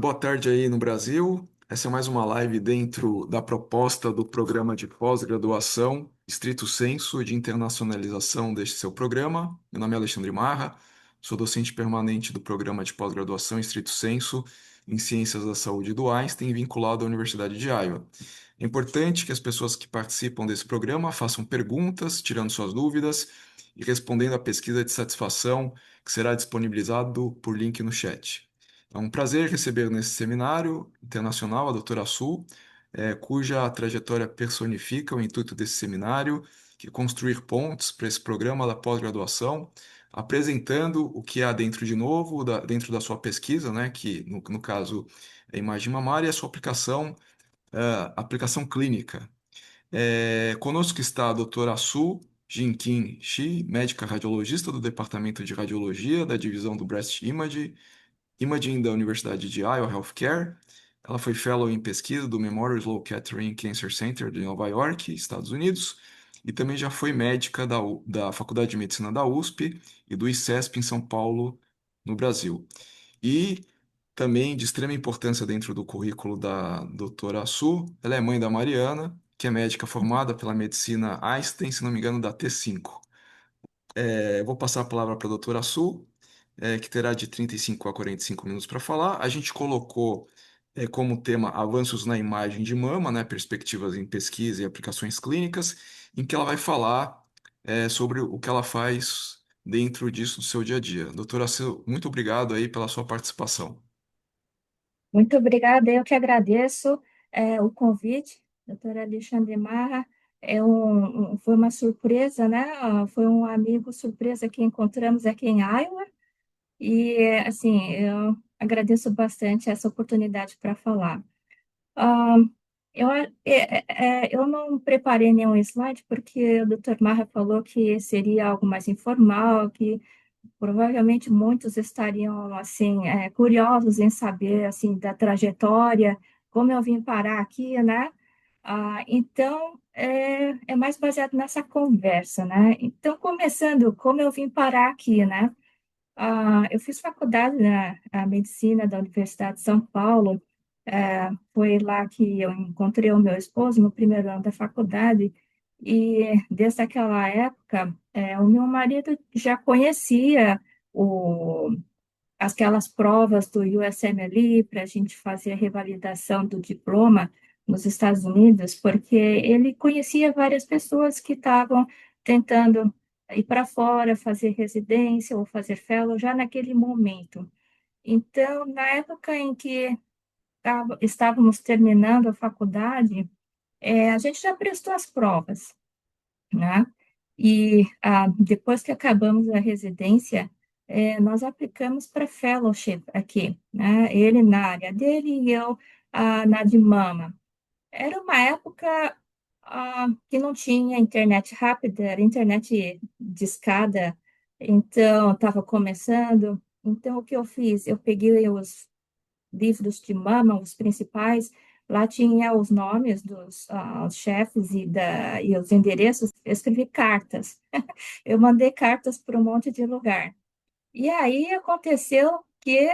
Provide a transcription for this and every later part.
Boa tarde aí no Brasil. Essa é mais uma live dentro da proposta do programa de pós-graduação Estrito Sensu de internacionalização deste seu programa. Meu nome é Alexandre Marra, sou docente permanente do programa de pós-graduação Estrito Sensu em Ciências da Saúde do Einstein, vinculado à Universidade de Iowa. É importante que as pessoas que participam desse programa façam perguntas, tirando suas dúvidas e respondendo à pesquisa de satisfação que será disponibilizado por link no chat. É um prazer receber nesse seminário internacional a doutora Su, cuja trajetória personifica o intuito desse seminário, que é construir pontes para esse programa da pós-graduação, apresentando o que há dentro de novo, dentro da sua pesquisa, né, que no caso é imagem mamária, e a sua aplicação clínica. Conosco está a doutora Su Jinkin Shi, médica radiologista do Departamento de Radiologia da Divisão do Breast Imaging da Universidade de Iowa Healthcare. Ela foi fellow em pesquisa do Memorial Sloan Kettering Cancer Center de Nova York, Estados Unidos, e também já foi médica da Faculdade de Medicina da USP e do ICESP em São Paulo, no Brasil. E também de extrema importância dentro do currículo da doutora Su, ela é mãe da Mariana, que é médica formada pela Medicina Einstein, se não me engano, da T5. Eu vou passar a palavra para a doutora Su, que terá de 35 a 45 minutos para falar. A gente colocou como tema avanços na imagem de mama, né, perspectivas em pesquisa e aplicações clínicas, em que ela vai falar sobre o que ela faz dentro disso do seu dia a dia. Doutora Su, muito obrigado aí pela sua participação. Muito obrigada, eu que agradeço o convite, doutora Alexandre Marra. Foi uma surpresa, né? Foi um amigo surpresa que encontramos aqui em Iowa e, assim, eu agradeço bastante essa oportunidade para falar. Ah, eu não preparei nenhum slide porque o doutor Marra falou que seria algo mais informal, que provavelmente muitos estariam assim curiosos em saber assim da trajetória, como eu vim parar aqui, né? Então é mais baseado nessa conversa, né? Então começando, como eu vim parar aqui, né? Eu fiz faculdade na medicina da Universidade de São Paulo. Foi lá que eu encontrei o meu esposo no primeiro ano da faculdade. E desde aquela época, o meu marido já conhecia o, aquelas provas do USMLE para a gente fazer a revalidação do diploma nos Estados Unidos, porque ele conhecia várias pessoas que estavam tentando ir para fora, fazer residência ou fazer fellow já naquele momento. Então, na época em que estávamos terminando a faculdade, a gente já prestou as provas, né? E depois que acabamos a residência, nós aplicamos para fellowship aqui, né? Ele na área dele e eu na de mama. Era uma época que não tinha internet rápida, era internet discada, então estava começando. Então, o que eu fiz? Eu peguei os livros de mama, os principais, lá tinha os nomes dos os chefes e os endereços, eu escrevi cartas. Eu mandei cartas para um monte de lugar. E aí aconteceu que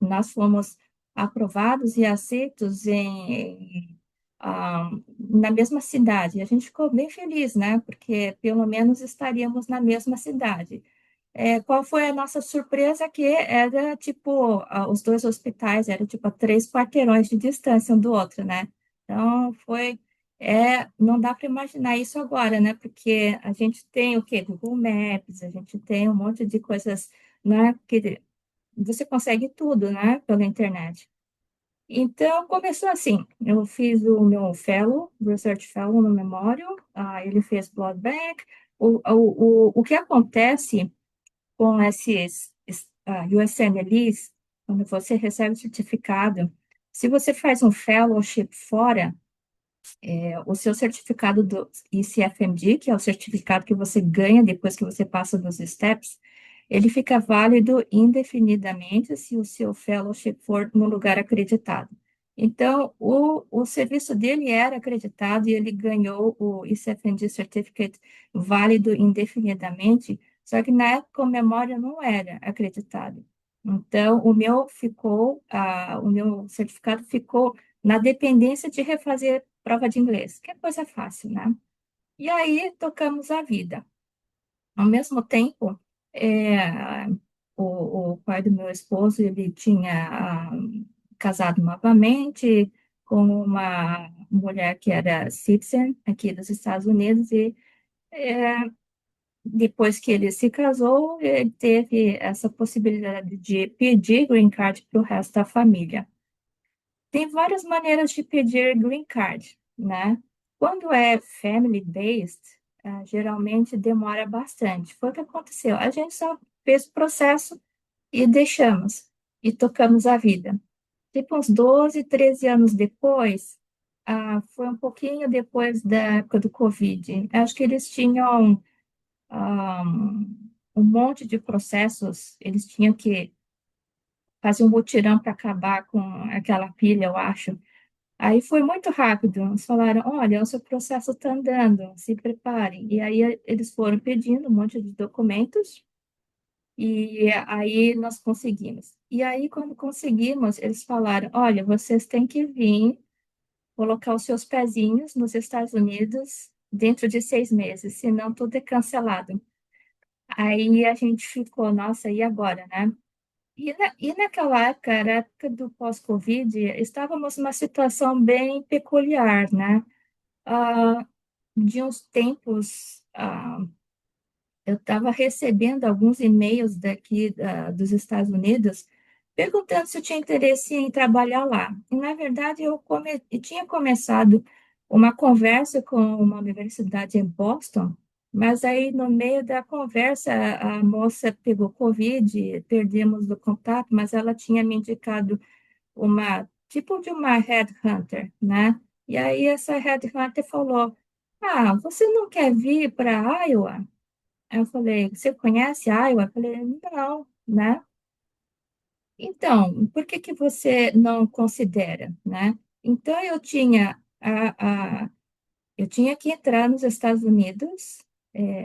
nós fomos aprovados e aceitos na mesma cidade. A gente ficou bem feliz, né? Porque pelo menos estaríamos na mesma cidade. Qual foi a nossa surpresa? Que era tipo, os dois hospitais eram tipo a 3 quarteirões de distância um do outro, né? Então não dá para imaginar isso agora, né? Porque a gente tem o quê? Google Maps, a gente tem um monte de coisas, né? Que você consegue tudo, né? Pela internet. Então, começou assim, eu fiz o meu fellow, research fellow no Memorial, ele fez blood bank. O que acontece com esses USMLEs, quando você recebe o certificado, se você faz um fellowship fora, o seu certificado do ICFMD, que é o certificado que você ganha depois que você passa dos steps, ele fica válido indefinidamente se o seu fellowship for no lugar acreditado. Então, o serviço dele era acreditado e ele ganhou o ICFMD Certificate válido indefinidamente, só que na época o memória não era acreditado. Então, o meu certificado ficou na dependência de refazer prova de inglês, que é coisa fácil, né? E aí tocamos a vida. Ao mesmo tempo, é, o pai do meu esposo, ele tinha casado novamente com uma mulher que era citizen aqui dos Estados Unidos e é, depois que ele se casou, ele teve essa possibilidade de pedir green card para o resto da família. Tem várias maneiras de pedir green card, né? Quando é family-based, geralmente demora bastante. Foi o que aconteceu. A gente só fez o processo e deixamos, e tocamos a vida. Tipo, uns 12, 13 anos depois, foi um pouquinho depois da época do Covid. Acho que eles tinham ah, um monte de processos, eles tinham que fazer um mutirão para acabar com aquela pilha, eu acho. Aí foi muito rápido. Eles falaram: olha, o seu processo está andando, se preparem. E aí eles foram pedindo um monte de documentos, e aí nós conseguimos. E aí, quando conseguimos, eles falaram: olha, vocês têm que vir colocar os seus pezinhos nos Estados Unidos dentro de 6 meses, senão tudo é cancelado. Aí a gente ficou, nossa, e agora, né? E naquela época, era a época do pós-Covid, estávamos numa situação bem peculiar, né? Ah, de uns tempos, eu estava recebendo alguns e-mails daqui, dos Estados Unidos, perguntando se eu tinha interesse em trabalhar lá. E, na verdade, eu tinha começado uma conversa com uma universidade em Boston, mas aí, no meio da conversa, a moça pegou Covid, perdemos o contato, mas ela tinha me indicado tipo de uma headhunter, né? E aí, essa headhunter falou: ah, você não quer vir para Iowa? Aí eu falei: você conhece Iowa? Eu falei: não, né? Então, por que que você não considera, né? Então, eu tinha que entrar nos Estados Unidos,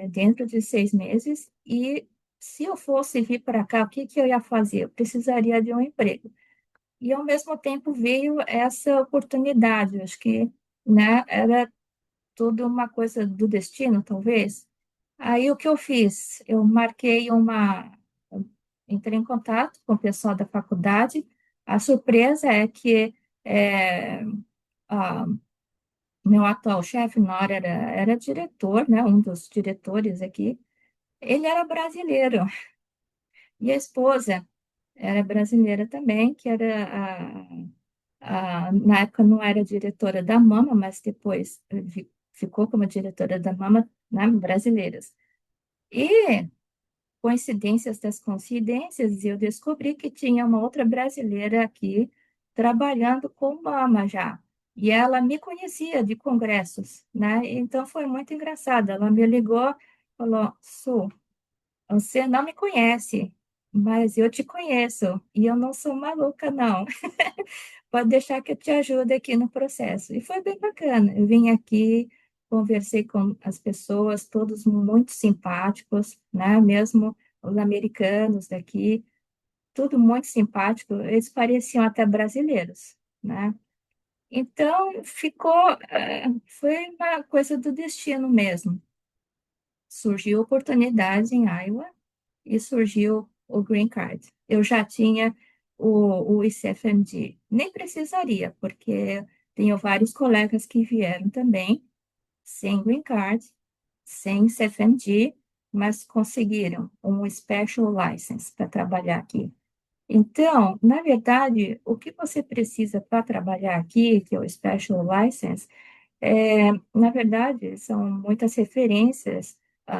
dentro de 6 meses, e se eu fosse vir para cá, o que que eu ia fazer? Eu precisaria de um emprego. E, ao mesmo tempo, veio essa oportunidade. Eu acho que, né, era tudo uma coisa do destino, talvez. Aí, o que eu fiz? Eu marquei uma. Entrei em contato com o pessoal da faculdade. A surpresa é que é, a- meu atual chefe, na hora, era diretor, né, um dos diretores aqui. Ele era brasileiro. E a esposa era brasileira também, que era na época não era diretora da Mama, mas depois ficou como diretora da Mama, né, brasileiras. E, coincidências das coincidências, eu descobri que tinha uma outra brasileira aqui trabalhando com Mama já. E ela me conhecia de congressos, né? Então foi muito engraçado. Ela me ligou, falou: Su, você não me conhece, mas eu te conheço e eu não sou maluca, não. Pode deixar que eu te ajude aqui no processo. E foi bem bacana. Eu vim aqui, conversei com as pessoas, todos muito simpáticos, né? Mesmo os americanos daqui, tudo muito simpático. Eles pareciam até brasileiros, né? Então, foi uma coisa do destino mesmo. Surgiu oportunidades em Iowa e surgiu o Green Card. Eu já tinha o ICFMG. Nem precisaria, porque tenho vários colegas que vieram também sem Green Card, sem CFMG, mas conseguiram um Special License para trabalhar aqui. Então, na verdade, o que você precisa para trabalhar aqui, que é o Special License, na verdade, são muitas referências,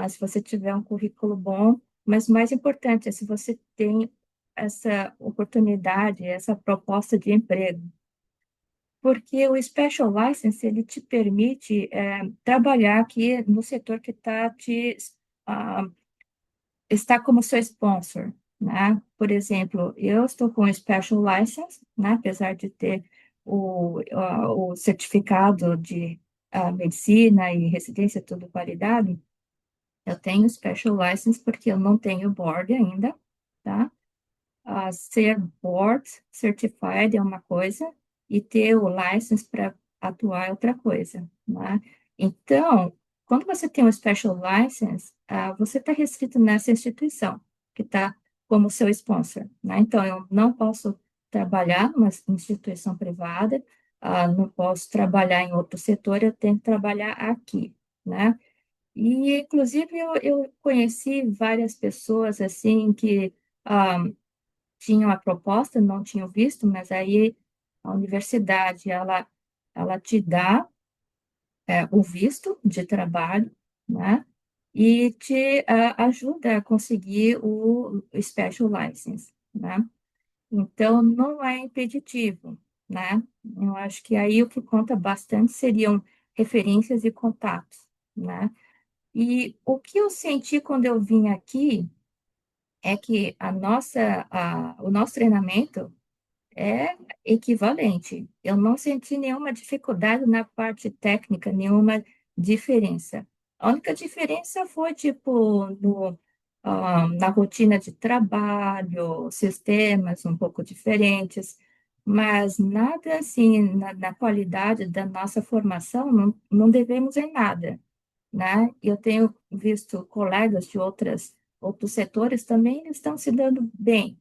se você tiver um currículo bom, mas o mais importante é se você tem essa oportunidade, essa proposta de emprego. Porque o Special License, ele te permite trabalhar aqui no setor que ah, está como seu sponsor, né? Por exemplo, eu estou com o Special License, né? Apesar de ter o certificado de medicina e residência tudo validado, eu tenho Special License porque eu não tenho board ainda, tá? ser board certified é uma coisa e ter o license para atuar é outra coisa, né? Então, quando você tem um special license, você está restrito nessa instituição que está como seu sponsor, né? Então, eu não posso trabalhar numa instituição privada, não posso trabalhar em outro setor, eu tenho que trabalhar aqui, né? E, inclusive, eu conheci várias pessoas, assim, que tinham a proposta, não tinham visto, mas aí a universidade, ela te dá o visto de trabalho, né? E te ajuda a conseguir o Special License, né? Então, não é impeditivo, né? Eu acho que aí o que conta bastante seriam referências e contatos, né? E o que eu senti quando eu vim aqui é que o nosso treinamento é equivalente. Eu não senti nenhuma dificuldade na parte técnica, nenhuma diferença. A única diferença foi, tipo, na rotina de trabalho, sistemas um pouco diferentes, mas nada assim, na qualidade da nossa formação, não devemos em nada, né? Eu tenho visto colegas de outros setores também eles estão se dando bem,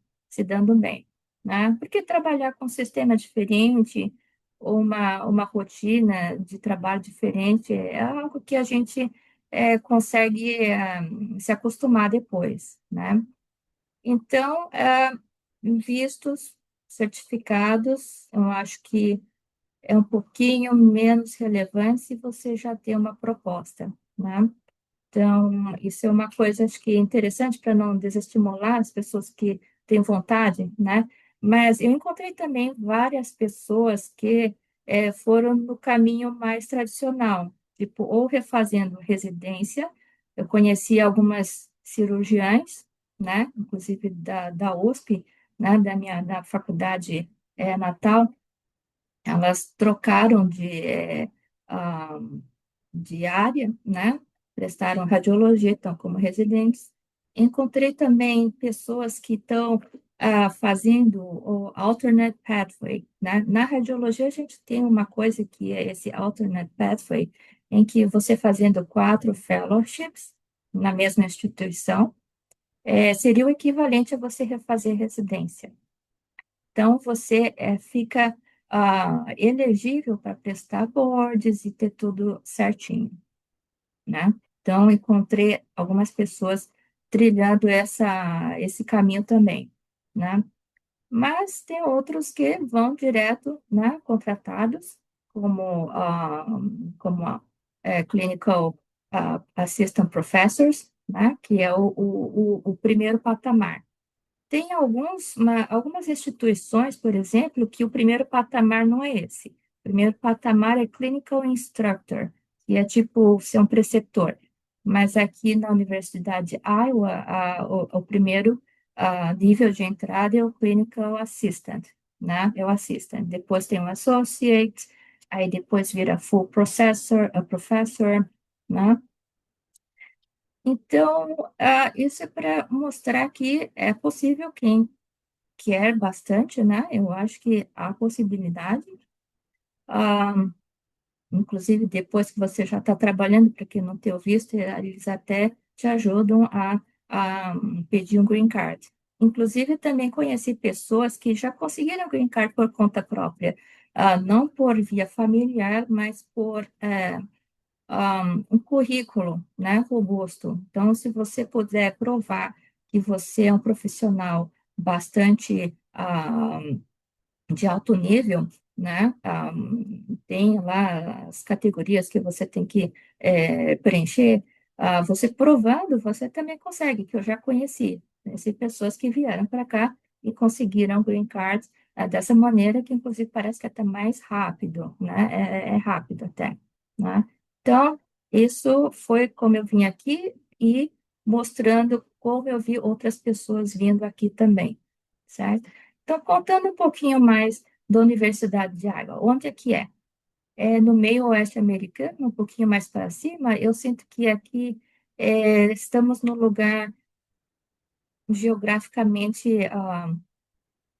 né? Porque trabalhar com um sistema diferente, uma rotina de trabalho diferente, é algo que a gente consegue se acostumar depois, né? Então, vistos, certificados, eu acho que é um pouquinho menos relevante se você já tem uma proposta, né? Então, isso é uma coisa, acho que interessante para não desestimular as pessoas que têm vontade, né? Mas eu encontrei também várias pessoas que foram no caminho mais tradicional, tipo, ou refazendo residência. Eu conheci algumas cirurgiãs, né? Inclusive da USP, né? Da faculdade natal, elas trocaram ah, de área, né? Prestaram radiologia, estão como residentes. Encontrei também pessoas que estão fazendo o alternate pathway, né? Na radiologia, a gente tem uma coisa que é esse alternate pathway, em que você fazendo 4 fellowships na mesma instituição, seria o equivalente a você refazer residência. Então, você fica elegível para prestar boards e ter tudo certinho, né? Então, encontrei algumas pessoas trilhando esse caminho também, né? Mas tem outros que vão direto, né, contratados como clinical assistant professors, né, que é o primeiro patamar. Tem algumas instituições, por exemplo, que o primeiro patamar não é esse. O primeiro patamar é Clinical Instructor, que é tipo ser um preceptor. Mas aqui na Universidade de Iowa, o primeiro nível de entrada é o Clinical Assistant, né? É o Assistant. Depois tem o Associate, aí depois vira Full Professor, né? Então, isso é para mostrar que é possível quem quer bastante, né? Eu acho que há possibilidade. Ah, inclusive, depois que você já está trabalhando, para quem não tem o visto, eles até te ajudam a pedir um green card. Inclusive, também conheci pessoas que já conseguiram green card por conta própria, não por via familiar, mas por um currículo, né, robusto. Então, se você puder provar que você é um profissional bastante de alto nível, né? Tem lá as categorias que você tem que preencher. Você provando, você também consegue, que eu já conheci pessoas que vieram para cá e conseguiram green card dessa maneira, que inclusive parece que é até mais rápido, né? É rápido até, né? Então, isso foi como eu vim aqui e mostrando como eu vi outras pessoas vindo aqui também, certo? Então, contando um pouquinho mais da Universidade de Iowa, onde é que é? É no meio oeste americano, um pouquinho mais para cima. Eu sinto que aqui estamos no lugar geograficamente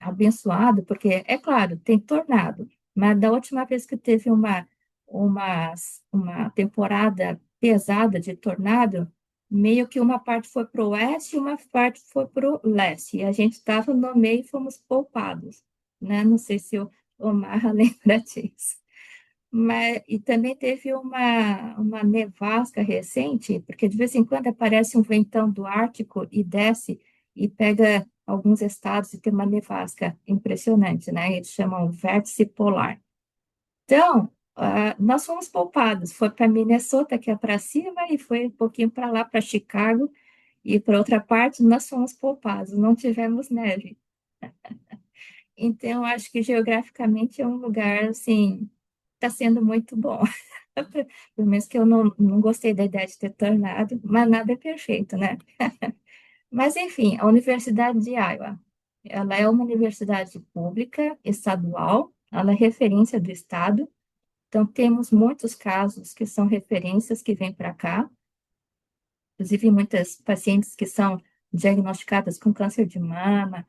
abençoado, porque, é claro, tem tornado, mas da última vez que teve uma, uma temporada pesada de tornado, meio que uma parte foi para o oeste e uma parte foi para o leste, e a gente estava no meio e fomos poupados, né? Não sei se o Marra lembra disso. Mas, e também teve uma nevasca recente, porque de vez em quando aparece um ventão do Ártico e desce e pega alguns estados e tem uma nevasca impressionante, né? Eles chamam vértice polar. Então, nós fomos poupados. Foi para Minnesota, que é para cima, e foi um pouquinho para lá, para Chicago, e para outra parte, nós fomos poupados. Não tivemos neve. Então, acho que geograficamente é um lugar, assim, está sendo muito bom. Pelo menos que eu não gostei da ideia de ter tornado, mas nada é perfeito, né? Mas, enfim, a Universidade de Iowa, ela é uma universidade pública, estadual, ela é referência do estado, então temos muitos casos que são referências que vêm para cá, inclusive muitas pacientes que são diagnosticadas com câncer de mama,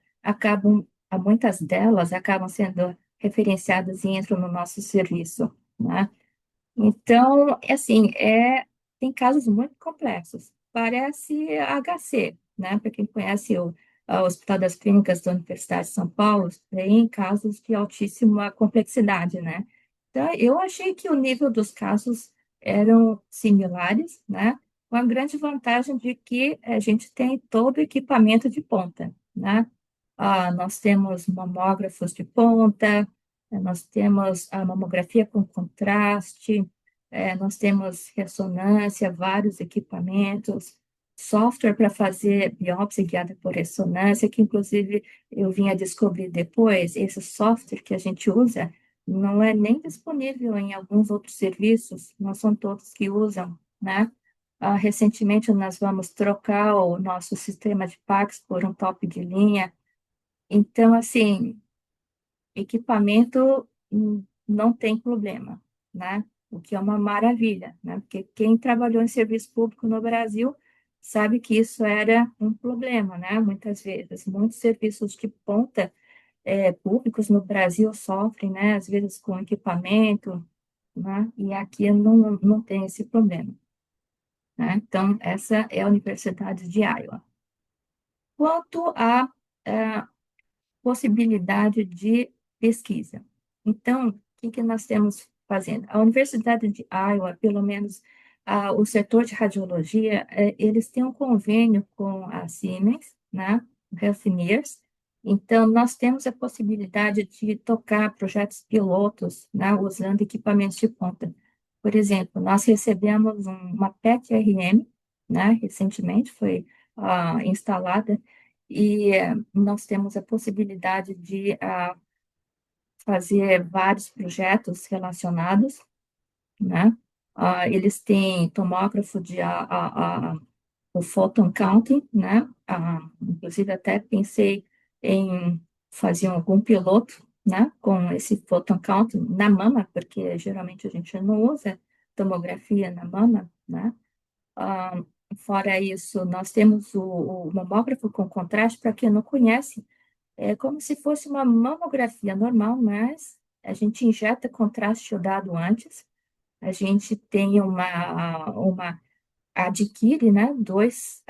muitas delas acabam sendo referenciadas e entram no nosso serviço, né? Então, assim, tem casos muito complexos. Parece HC, né? Para quem conhece o Hospital das Clínicas da Universidade de São Paulo, tem casos de altíssima complexidade, né? Então, eu achei que o nível dos casos eram similares, né? Com a grande vantagem de que a gente tem todo o equipamento de ponta, né? Nós temos mamógrafos de ponta, nós temos a mamografia com contraste, nós temos ressonância, vários equipamentos, software para fazer biópsia guiada por ressonância, que inclusive eu vim a descobrir depois, esse software que a gente usa não é nem disponível em alguns outros serviços, não são todos que usam, né? Recentemente nós vamos trocar o nosso sistema de Pax por um top de linha, então, assim, equipamento não tem problema, né? O que é uma maravilha, né? Porque quem trabalhou em serviço público no Brasil sabe que isso era um problema, né? Muitas vezes, muitos serviços de ponta públicos no Brasil sofrem, né? Às vezes com equipamento, né? E aqui não tem esse problema, né? Então, essa é a Universidade de Iowa. Quanto à possibilidade de pesquisa. Então, o que que nós temos fazendo? A Universidade de Iowa, pelo menos o setor de radiologia, eles têm um convênio com a Siemens, né, Healthineers. Então, nós temos a possibilidade de tocar projetos pilotos, né, usando equipamentos de ponta. Por exemplo, nós recebemos uma PET-RM, né, recentemente foi instalada e nós temos a possibilidade de fazer vários projetos relacionados, né? Eles têm tomógrafo o photon counting, né? Inclusive até pensei em fazer algum piloto, né? Com esse photon counting na mama, porque geralmente a gente não usa tomografia na mama, né? Ah, Fora isso, nós temos o mamógrafo com contraste, para quem não conhece, é como se fosse uma mamografia normal, mas a gente injeta contraste iodado antes, a gente tem adquire, né, dois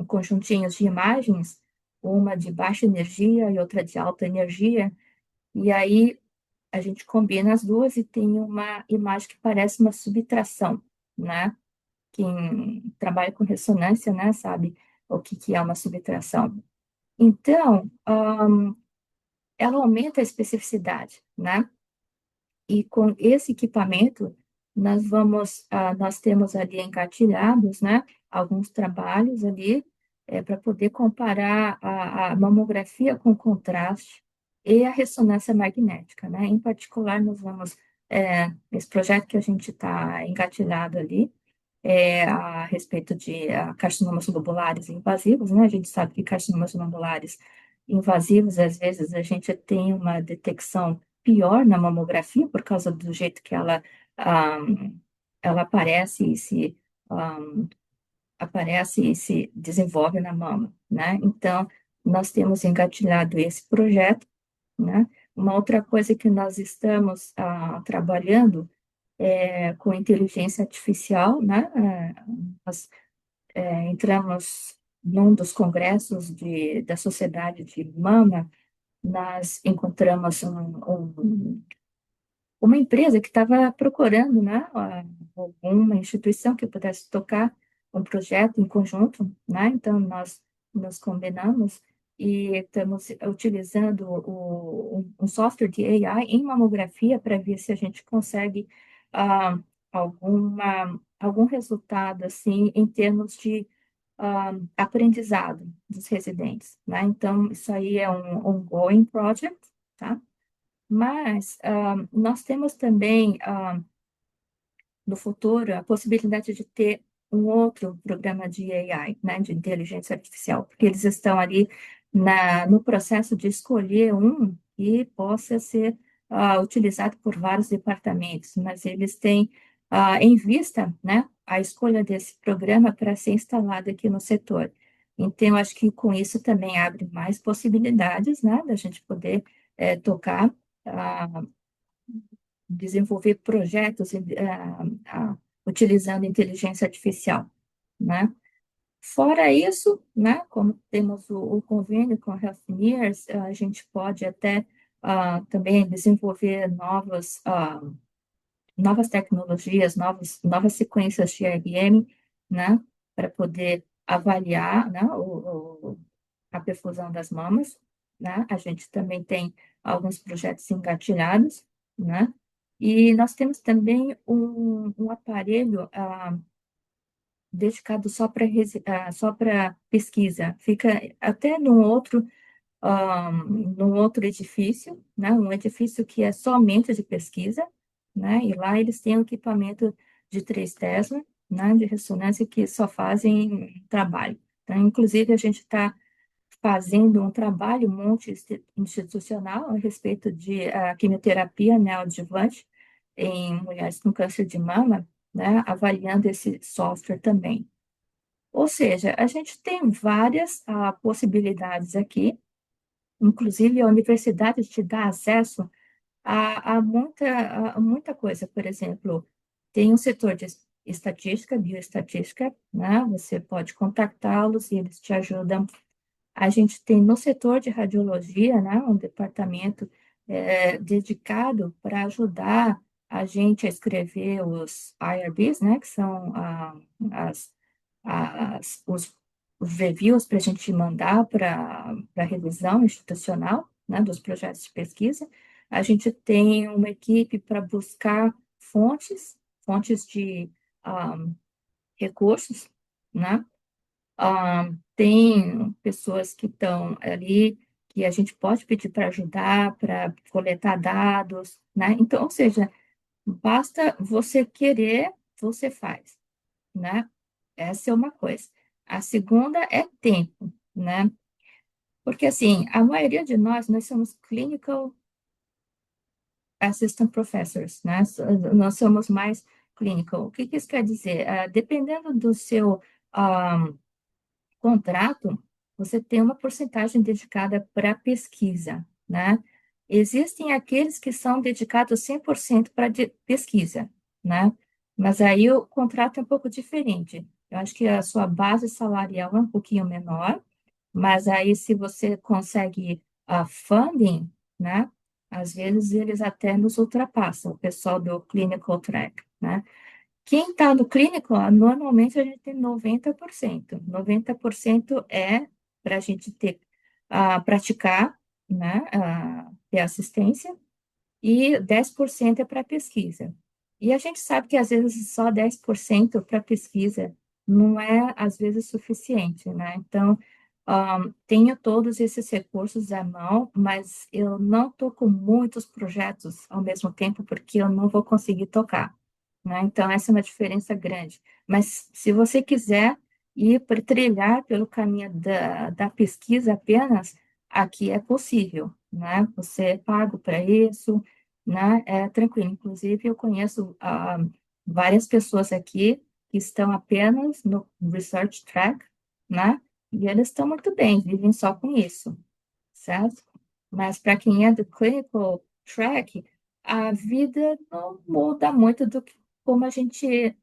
conjuntinhos de imagens, uma de baixa energia e outra de alta energia, e aí a gente combina as duas e tem uma imagem que parece uma subtração, né? Quem trabalha com ressonância, né, sabe o que que é uma subtração. Então, ela aumenta a especificidade, né? E com esse equipamento, nós temos ali engatilhados, né, alguns trabalhos ali, para poder comparar a mamografia com contraste e a ressonância magnética, né? Em particular, nós vamos, nesse projeto que a gente está engatilhado ali, a respeito de carcinomas lobulares invasivos, né? A gente sabe que carcinomas lobulares invasivos, às vezes, a gente tem uma detecção pior na mamografia por causa do jeito que ah, ela ah, aparece e se desenvolve na mama, né? Então, nós temos engatilhado esse projeto né? Uma outra coisa que nós estamos trabalhando é com inteligência artificial, né? Nós entramos num dos congressos da Sociedade de Mama, nós encontramos uma empresa que estava procurando, né, alguma instituição que pudesse tocar um projeto em conjunto, né? Então nós nos combinamos e estamos utilizando um software de AI em mamografia para ver se a gente consegue algum resultado assim em termos de aprendizado dos residentes, né? Então isso aí é um ongoing project, tá? Mas nós temos também, no futuro, a possibilidade de ter um outro programa de AI, né, de inteligência artificial, porque eles estão ali no processo de escolher um que possa ser utilizado por vários departamentos, mas eles têm em vista, né, a escolha desse programa para ser instalado aqui no setor. Então, eu acho que com isso também abre mais possibilidades, né, da gente poder tocar ah, desenvolver projetos utilizando inteligência artificial, né? Fora isso, né, como temos o convênio com a Healthineers, a gente pode até também desenvolver novas tecnologias, novas sequências de IBM, né, para poder avaliar, né, a perfusão das mamas, né? A gente também tem alguns projetos engatilhados, né? E nós temos também um aparelho dedicado só para pesquisa. Fica até num outro edifício, né? Um edifício que é somente de pesquisa, né? E lá eles têm um equipamento de 3 Tesla, né? De ressonância que só fazem trabalho. Então, inclusive, a gente está fazendo um trabalho multi-institucional a respeito de quimioterapia neoadjuvante em mulheres com câncer de mama, né? Avaliando esse software também. Ou seja, a gente tem várias possibilidades aqui. Inclusive, a universidade te dá acesso a muita coisa. Por exemplo, tem um setor de estatística, bioestatística, né? Você pode contactá-los e eles te ajudam. A gente tem no setor de radiologia, né, um departamento dedicado para ajudar a gente a escrever os IRBs, né, que são as, os reviews para a gente mandar para a revisão institucional, né, dos projetos de pesquisa. A gente tem uma equipe para buscar fontes de recursos, né? Tem pessoas que estão ali que a gente pode pedir para ajudar, para coletar dados, né? Então, ou seja, basta você querer, você faz, né? Essa é uma coisa. A segunda é tempo, né? Porque, assim, a maioria de nós somos clinical assistant professors, né? Nós somos mais clinical. O que que isso quer dizer? Dependendo do seu contrato, você tem uma porcentagem dedicada para pesquisa, né? Existem aqueles que são dedicados 100% para pesquisa, né? Mas aí o contrato é um pouco diferente. Eu acho que a sua base salarial é um pouquinho menor, mas aí se você consegue a funding, né? Às vezes eles até nos ultrapassam, o pessoal do clinical track, né? Quem está no clínico, normalmente a gente tem 90%. 90% é para a gente praticar, né, ter assistência, e 10% é para pesquisa. E a gente sabe que às vezes só 10% para pesquisa não é, às vezes, suficiente, né? Então, tenho todos esses recursos à mão, mas eu não estou com muitos projetos ao mesmo tempo, porque eu não vou conseguir tocar, né? Então, essa é uma diferença grande. Mas se você quiser ir para trilhar pelo caminho da pesquisa apenas, aqui é possível, né? Você é pago para isso, né? É tranquilo. Inclusive, eu conheço várias pessoas aqui que estão apenas no research track, né? E eles estão muito bem, vivem só com isso, certo? Mas para quem é do clinical track, a vida não muda muito do que como a gente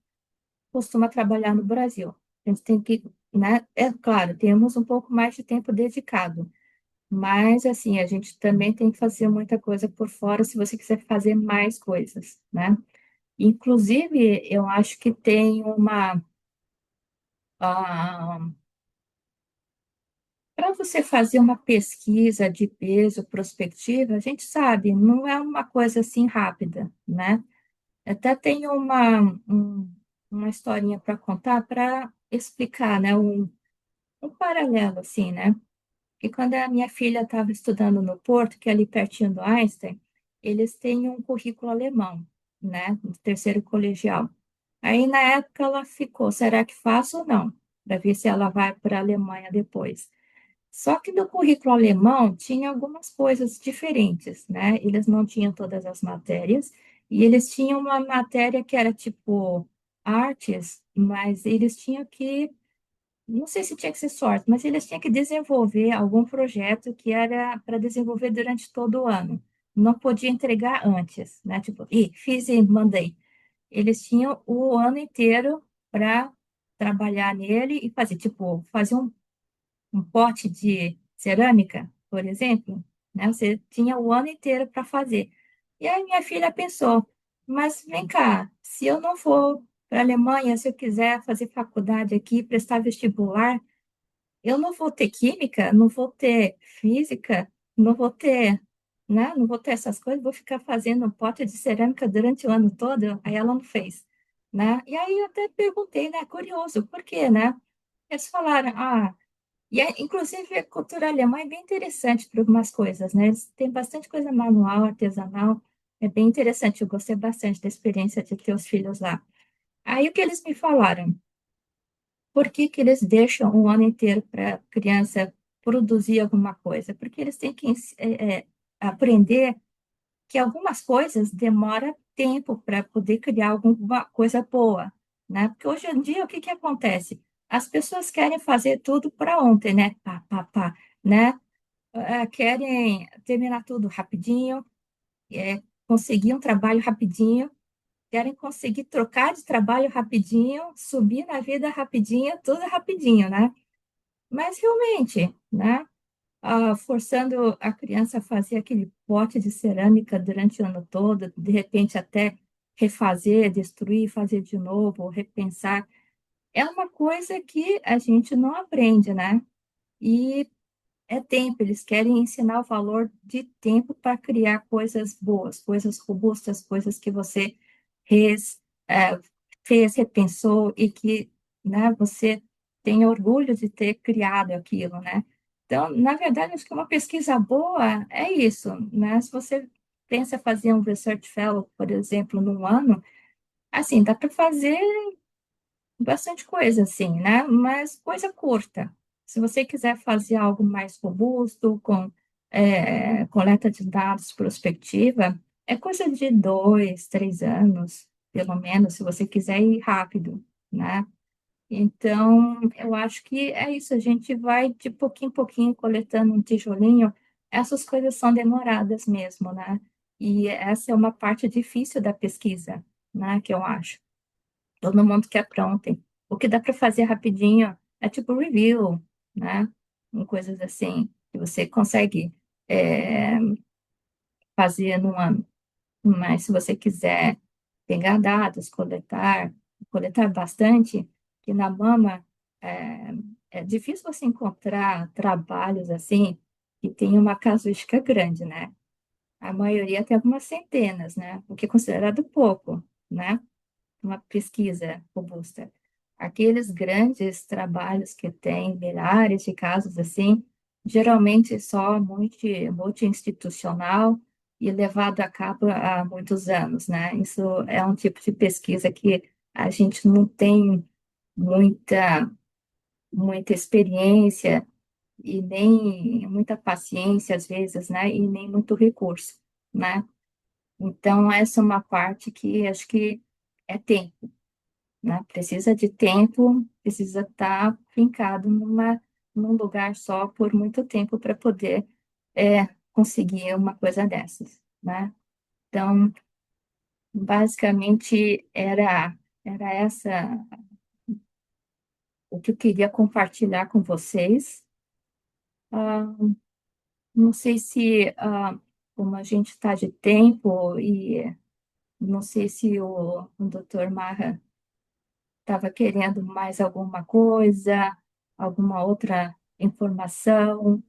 costuma trabalhar no Brasil. A gente tem que, né? É claro, temos um pouco mais de tempo dedicado, mas assim, a gente também tem que fazer muita coisa por fora se você quiser fazer mais coisas, né? Inclusive, eu acho que tem uma. Para você fazer uma pesquisa de peso prospectiva, a gente sabe, não é uma coisa assim rápida, né? Até tem uma historinha para contar para explicar, né? Um paralelo, assim, né? Que quando a minha filha estava estudando no Porto, que é ali pertinho do Einstein, eles têm um currículo alemão, né? No terceiro colegial. Aí, na época, ela ficou, será que faço ou não? Para ver se ela vai para a Alemanha depois. Só que no currículo alemão tinha algumas coisas diferentes, né? Eles não tinham todas as matérias, e eles tinham uma matéria que era tipo artes, mas eles tinham que, não sei se tinha que ser sorte, mas eles tinham que desenvolver algum projeto que era para desenvolver durante todo o ano. Não podia entregar antes, né? Tipo, fiz e mandei. Eles tinham o ano inteiro para trabalhar nele e fazer, tipo, fazer um pote de cerâmica, por exemplo, né? Você tinha o ano inteiro para fazer. E aí minha filha pensou, mas vem cá, se eu não for para a Alemanha, se eu quiser fazer faculdade aqui, prestar vestibular, eu não vou ter química, não vou ter física, não vou ter, né? Não vou ter essas coisas, vou ficar fazendo um pote de cerâmica durante o ano todo. Aí ela não fez, né? E aí eu até perguntei, né? Curioso, por quê, né? Eles falaram, inclusive, a cultura alemã é bem interessante para algumas coisas, né? Eles têm bastante coisa manual, artesanal, é bem interessante. Eu gostei bastante da experiência de ter os filhos lá. Aí, o que eles me falaram? Por que que eles deixam um ano inteiro para a criança produzir alguma coisa? Porque eles têm que aprender que algumas coisas demoram tempo para poder criar alguma coisa boa, né? Porque hoje em dia, o que que acontece? As pessoas querem fazer tudo para ontem, né? Pá, pá, pá, né? Querem terminar tudo rapidinho, conseguir um trabalho rapidinho, querem conseguir trocar de trabalho rapidinho, subir na vida rapidinho, tudo rapidinho, né? Mas realmente, né? Forçando a criança a fazer aquele pote de cerâmica durante o ano todo, de repente até refazer, destruir, fazer de novo, repensar, é uma coisa que a gente não aprende, né? E é tempo, eles querem ensinar o valor de tempo para criar coisas boas, coisas robustas, coisas que você res, é, fez, repensou e que, né, você tem orgulho de ter criado aquilo, né? Então, na verdade, acho que uma pesquisa boa é isso, né? Se você pensa fazer um research fellow, por exemplo, num ano, assim, dá para fazer bastante coisa, assim, né? Mas coisa curta. Se você quiser fazer algo mais robusto, com coleta de dados prospectiva, é coisa de 2, 3 anos, pelo menos, se você quiser ir rápido, né? Então, eu acho que é isso, a gente vai de pouquinho em pouquinho coletando um tijolinho. Essas coisas são demoradas mesmo, né? E essa é uma parte difícil da pesquisa, né? Que eu acho. Todo mundo quer pronto. O que dá para fazer rapidinho é tipo review, né? Coisas assim, que você consegue é, fazer num ano. Mas se você quiser pegar dados, coletar bastante, que na mama é, é difícil você encontrar trabalhos assim que tem uma casuística grande, né? A maioria tem algumas centenas, né? O que é considerado pouco, né? Uma pesquisa robusta. Aqueles grandes trabalhos que têm milhares de casos assim, geralmente só multi-institucional e levado a cabo há muitos anos, né? Isso é um tipo de pesquisa que a gente não tem muita, muita experiência e nem muita paciência às vezes, né? E nem muito recurso, né? Então, essa é uma parte que acho que é tempo, né? Precisa de tempo, precisa estar fincado num lugar só por muito tempo para poder conseguir uma coisa dessas, né? Então, basicamente, era essa o que eu queria compartilhar com vocês. Ah, não sei se, como a gente está de tempo, e não sei se o Dr. Marra estava querendo mais alguma coisa, alguma outra informação.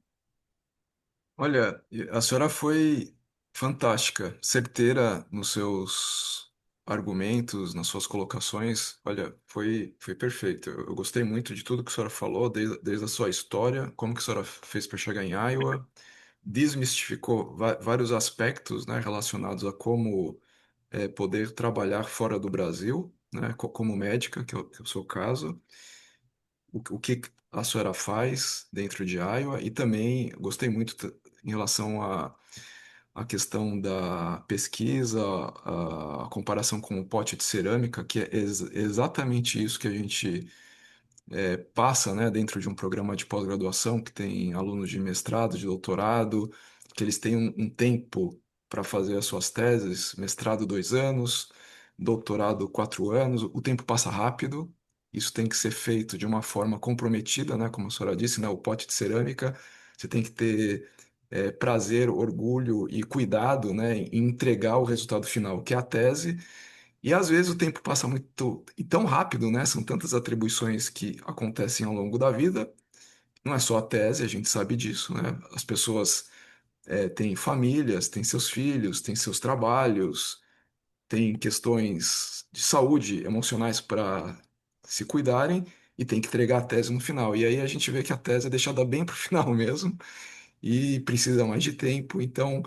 Olha, a senhora foi fantástica, certeira nos seus argumentos, nas suas colocações. Olha, foi perfeito. Eu gostei muito de tudo que a senhora falou, desde a sua história, como que a senhora fez para chegar em Iowa, desmistificou vários aspectos, né, relacionados a como poder trabalhar fora do Brasil, né, como médica, que é o seu caso, o que a senhora faz dentro de Iowa, e também gostei muito em relação à questão da pesquisa, a comparação com o pote de cerâmica, que é exatamente isso que a gente passa, né, dentro de um programa de pós-graduação que tem alunos de mestrado, de doutorado, que eles têm um tempo para fazer as suas teses, mestrado 2 anos, doutorado 4 anos, o tempo passa rápido, isso tem que ser feito de uma forma comprometida, né, como a senhora disse, né, o pote de cerâmica, você tem que ter prazer, orgulho e cuidado, né, em entregar o resultado final, que é a tese, e às vezes o tempo passa muito e tão rápido, né? São tantas atribuições que acontecem ao longo da vida. Não é só a tese, a gente sabe disso, né? As pessoas têm famílias, têm seus filhos, têm seus trabalhos, têm questões de saúde emocionais para se cuidarem e tem que entregar a tese no final. E aí a gente vê que a tese é deixada bem para o final mesmo e precisa mais de tempo. Então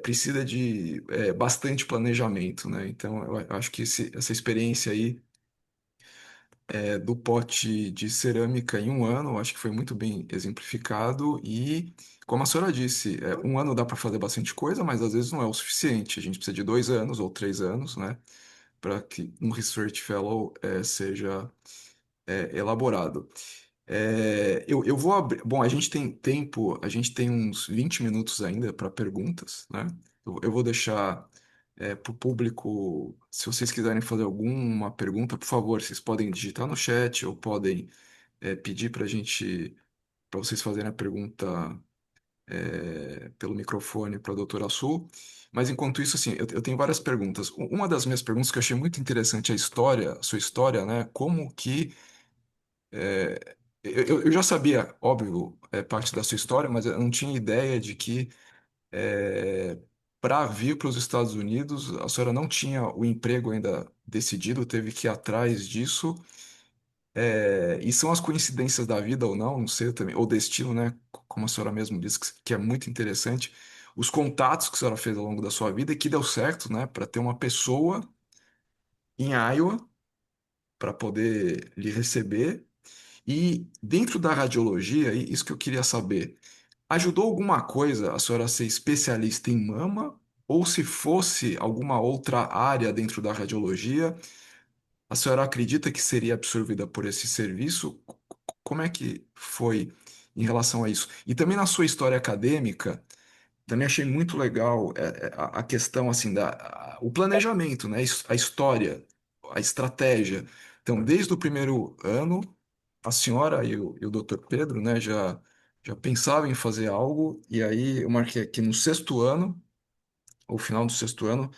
precisa de bastante planejamento, né? Então, eu acho que essa experiência aí do pote de cerâmica em um ano, eu acho que foi muito bem exemplificado e, como a senhora disse, um ano dá para fazer bastante coisa, mas às vezes não é o suficiente. A gente precisa de 2 anos ou 3 anos, né? Para que um Research Fellow seja elaborado. Eu vou abrir. Bom, a gente tem tempo, a gente tem uns 20 minutos ainda para perguntas, né? Eu vou deixar para o público, se vocês quiserem fazer alguma pergunta, por favor, vocês podem digitar no chat ou podem pedir para vocês fazerem a pergunta pelo microfone para a doutora Su. Mas enquanto isso, assim, eu tenho várias perguntas. Uma das minhas perguntas que eu achei muito interessante é a sua história, né? Como que eu já sabia, óbvio, parte da sua história, mas eu não tinha ideia de que para vir para os Estados Unidos, a senhora não tinha o emprego ainda decidido, teve que ir atrás disso. E são as coincidências da vida ou não sei também, ou destino, né? Como a senhora mesmo disse, que é muito interessante. Os contatos que a senhora fez ao longo da sua vida e que deu certo, né? Para ter uma pessoa em Iowa para poder lhe receber. E dentro da radiologia, isso que eu queria saber, ajudou alguma coisa a senhora ser especialista em mama? Ou se fosse alguma outra área dentro da radiologia, a senhora acredita que seria absorvida por esse serviço? Como é que foi em relação a isso? E também na sua história acadêmica, também achei muito legal a questão assim o planejamento, né? A história, a estratégia. Então, desde o primeiro ano, a senhora e o Dr. Pedro, né, já pensavam em fazer algo, e aí eu marquei aqui no sexto ano, ou final do sexto ano,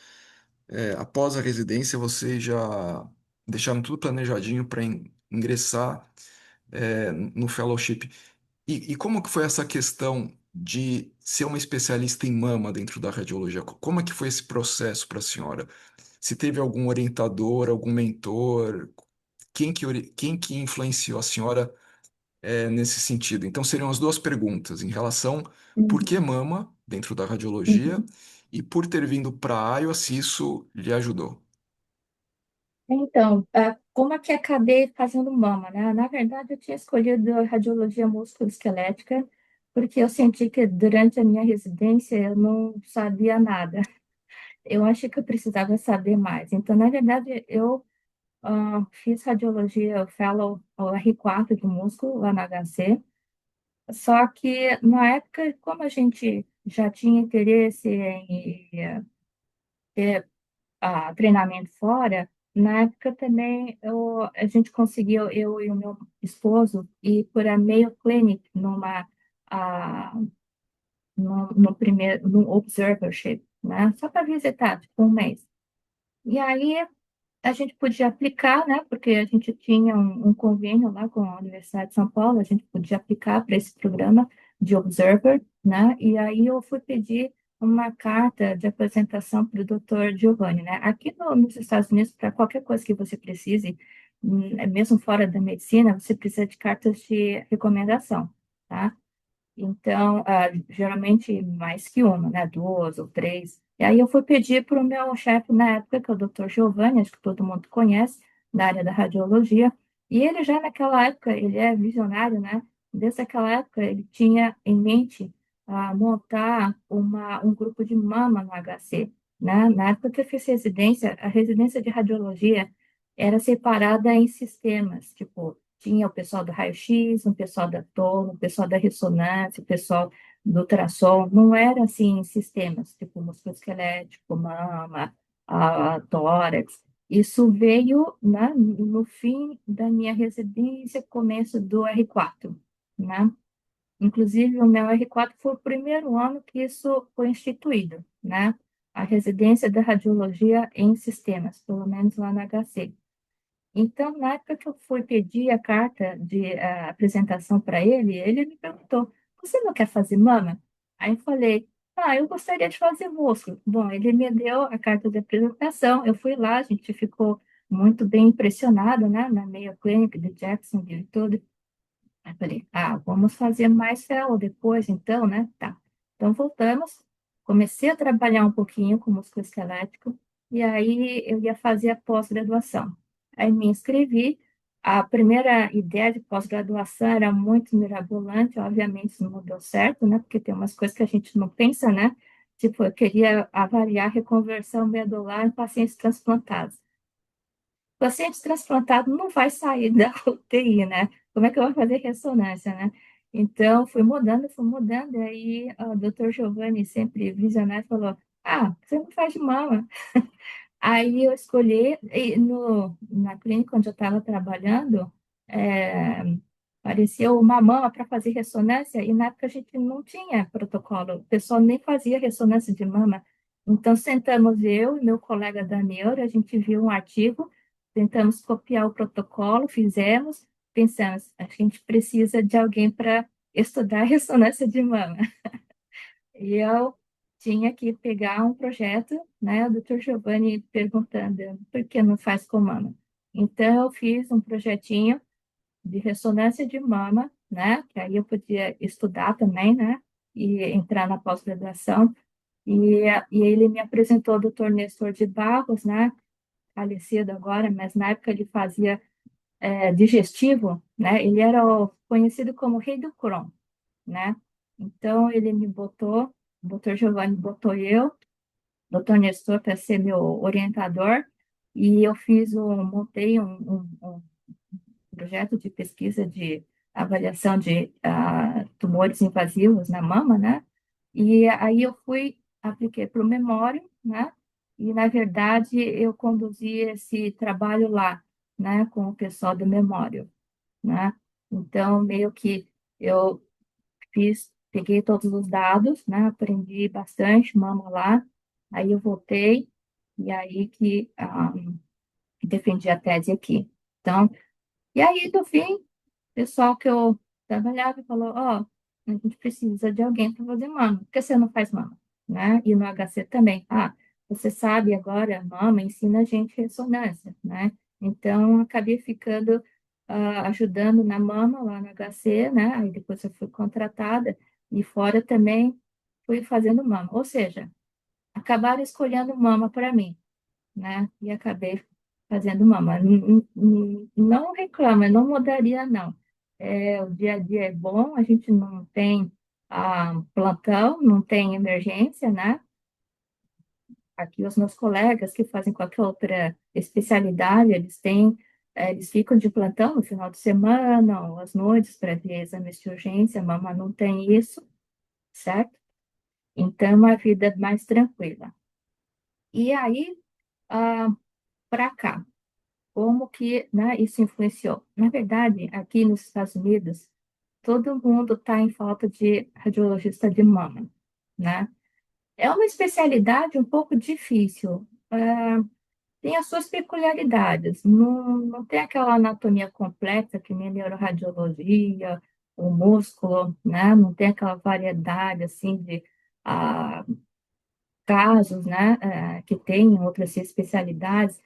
após a residência, vocês já deixaram tudo planejadinho para ingressar no fellowship. E como que foi essa questão de ser uma especialista em mama dentro da radiologia? Como é que foi esse processo para a senhora? Se teve algum orientador, algum mentor, quem que influenciou a senhora nesse sentido? Então seriam as duas perguntas em relação por que Uhum, mama dentro da radiologia uhum. e por ter vindo para a Iowa, se isso lhe ajudou. Então, como é que acabei fazendo mama, né? Na verdade, eu tinha escolhido a radiologia musculoesquelética porque eu senti que durante a minha residência eu não sabia nada. Eu achei que eu precisava saber mais. Então, na verdade, eu fiz radiologia fellow, o R4 do músculo, lá na HC. Só que, na época, como a gente já tinha interesse em ter treinamento fora, na época também a gente conseguiu, eu e o meu esposo, ir para a Mayo Clinic ah, no primeiro, no observership, né? Só para visitar, tipo, um mês. E aí a gente podia aplicar, né? Porque a gente tinha um convênio lá com a Universidade de São Paulo, a gente podia aplicar para esse programa de Observer, né? E aí eu fui pedir uma carta de apresentação para o Dr. Giovanni, né? Aqui nos Estados Unidos, para qualquer coisa que você precise, mesmo fora da medicina, você precisa de cartas de recomendação, tá? Então, geralmente mais que uma, né? Duas ou três. E aí eu fui pedir para o meu chefe na época, que é o Dr. Giovanni, acho que todo mundo conhece, da área da radiologia. E ele já naquela época, ele é visionário, né? Desde aquela época, ele tinha em mente montar um grupo de mama no HC, né? Na época que eu fiz residência, a residência de radiologia era separada em sistemas, tipo, tinha o pessoal do raio-x, o pessoal da tomo, o pessoal da ressonância, o pessoal do ultrassom. Não era assim sistemas, tipo musculoesquelético, mama, tórax. Isso veio, né, no fim da minha residência, começo do R4, né? Inclusive, o meu R4 foi o primeiro ano que isso foi instituído, né? A residência da radiologia em sistemas, pelo menos lá na HC. Então, na época que eu fui pedir a carta de apresentação para ele, ele me perguntou: Você não quer fazer mama? Aí eu falei: eu gostaria de fazer músculo. Bom, ele me deu a carta de apresentação, eu fui lá, a gente ficou muito bem impressionado, né, na Mayo Clinic de Jacksonville e tudo. Aí falei, vamos fazer mais célula depois, então, né? Tá. Então voltamos, comecei a trabalhar um pouquinho com músculo esquelético, e aí eu ia fazer a pós-graduação. Aí me inscrevi. A primeira ideia de pós-graduação era muito mirabolante, obviamente isso não deu certo, né? Porque tem umas coisas que a gente não pensa, né? Tipo, eu queria avaliar reconversão medular em pacientes transplantados. O paciente transplantado não vai sair da UTI, né? Como é que eu vou fazer ressonância, né? Então, fui mudando, e aí o doutor Giovanni, sempre visionário, falou: você não faz de mama. Aí eu escolhi, e na clínica onde eu estava trabalhando, é, apareceu uma mama para fazer ressonância, e na época a gente não tinha protocolo, o pessoal nem fazia ressonância de mama. Então, sentamos eu e meu colega da neuro, a gente viu um artigo, tentamos copiar o protocolo, fizemos, pensamos, a gente precisa de alguém para estudar ressonância de mama. E eu tinha que pegar um projeto, né? O doutor Giovanni perguntando por que não faz com mama. Então, eu fiz um projetinho de ressonância de mama, né? Que aí eu podia estudar também, né? E entrar na pós-graduação. E ele me apresentou o doutor Nestor de Barros, né? Falecido agora, mas na época ele fazia digestivo, né? Ele era conhecido como rei do Crohn, né? Então, ele me botou, o doutor Giovanni botou eu, doutor Nestor para ser meu orientador, e eu montei um projeto de pesquisa de avaliação de tumores invasivos na mama, né? E aí eu apliquei para o Memório, né? E, na verdade, eu conduzi esse trabalho lá, né, com o pessoal do Memório, né? Então, meio que eu peguei todos os dados, né? Aprendi bastante, mama lá. Aí eu voltei e aí que defendi a tese aqui. Então, e aí, no fim, o pessoal que eu trabalhava falou, a gente precisa de alguém para fazer mama. Por que você não faz mama? Né? E no HC também. Você sabe agora, mama ensina a gente ressonância, né? Então, acabei ficando ajudando na mama lá no HC, né? Aí depois eu fui contratada e fora também fui fazendo mama. Ou seja, acabaram escolhendo mama para mim, né? E acabei fazendo mama. Não reclama, não mudaria, não. O dia a dia é bom, a gente não tem plantão, não tem emergência, né? Aqui os meus colegas que fazem qualquer outra especialidade, eles ficam de plantão no final de semana ou às noites para ver exames de urgência, a mama não tem isso, certo? Então, é uma vida mais tranquila. E aí, para cá, como que, né, isso influenciou? Na verdade, aqui nos Estados Unidos, todo mundo está em falta de radiologista de mama, né? É uma especialidade um pouco difícil. Tem as suas peculiaridades. Não tem aquela anatomia completa que nem neuroradiologia, o músculo, né? Não tem aquela variedade assim de ah, casos, né? Que tem em outras especialidades.